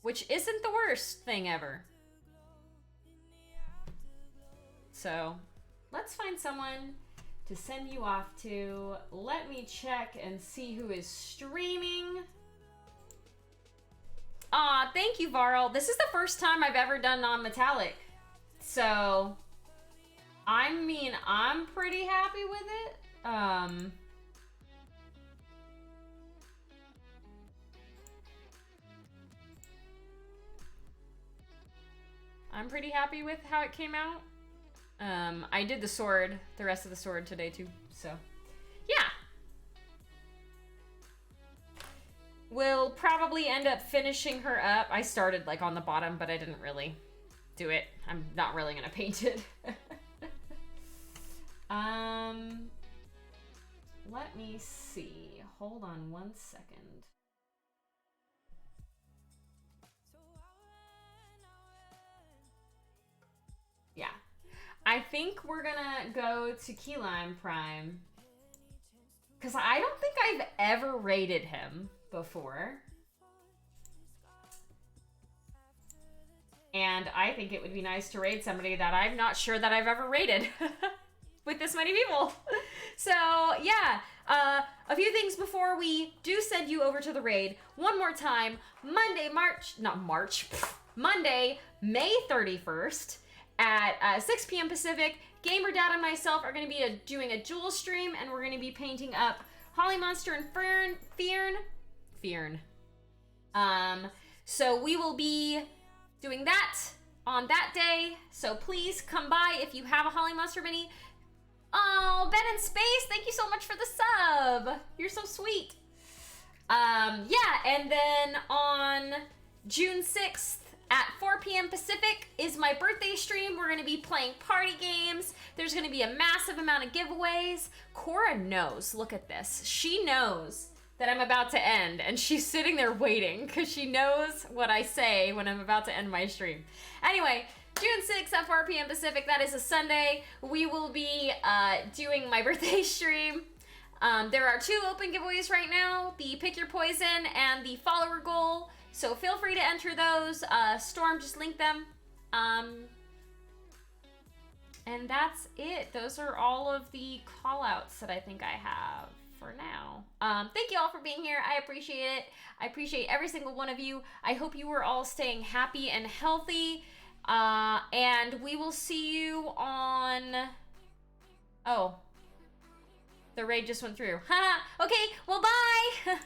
which isn't the worst thing ever. So, let's find someone to send you off to. Let me check and see who is streaming. Aw, thank you, Varl. This is the first time I've ever done non-metallic. So, I mean, I'm pretty happy with it. I'm pretty happy with how it came out. I did the sword, the rest of the sword today too, so yeah. We'll probably end up finishing her up. I started like on the bottom, but I didn't really do it. I'm not really gonna paint it. Let me see. hold on one second. Yeah. I think we're gonna go to Key Lime Prime. Because I don't think I've ever rated him before. And I think it would be nice to raid somebody that I'm not sure that I've ever raided with this many people. So, yeah. A few things before we do send you over to the raid. One more time. Monday, May 31st at 6 p.m. Pacific. Gamer Dad and myself are going to be doing a dual stream, and we're going to be painting up Holly Monster and Fearn. So we will be doing that on that day. So please come by if you have a Holly Monster mini. Oh, Ben in Space, thank you so much for the sub. You're so sweet. Yeah, and then on June 6th at 4 p.m. Pacific is my birthday stream. We're going to be playing party games. There's going to be a massive amount of giveaways. Cora knows. Look at this. She knows that I'm about to end, and she's sitting there waiting because she knows what I say when I'm about to end my stream. Anyway, June 6th at 4 p.m. Pacific, that is a Sunday. We will be doing my birthday stream. There are 2 open giveaways right now, the Pick Your Poison and the Follower Goal. So feel free to enter those. Storm just linked them. And that's it. Those are all of the call outs that I think I have for now. Thank you all for being here. I appreciate it. I appreciate every single one of you. I hope you are all staying happy and healthy. And we will see you on... Oh. The raid just went through. Okay, well, bye!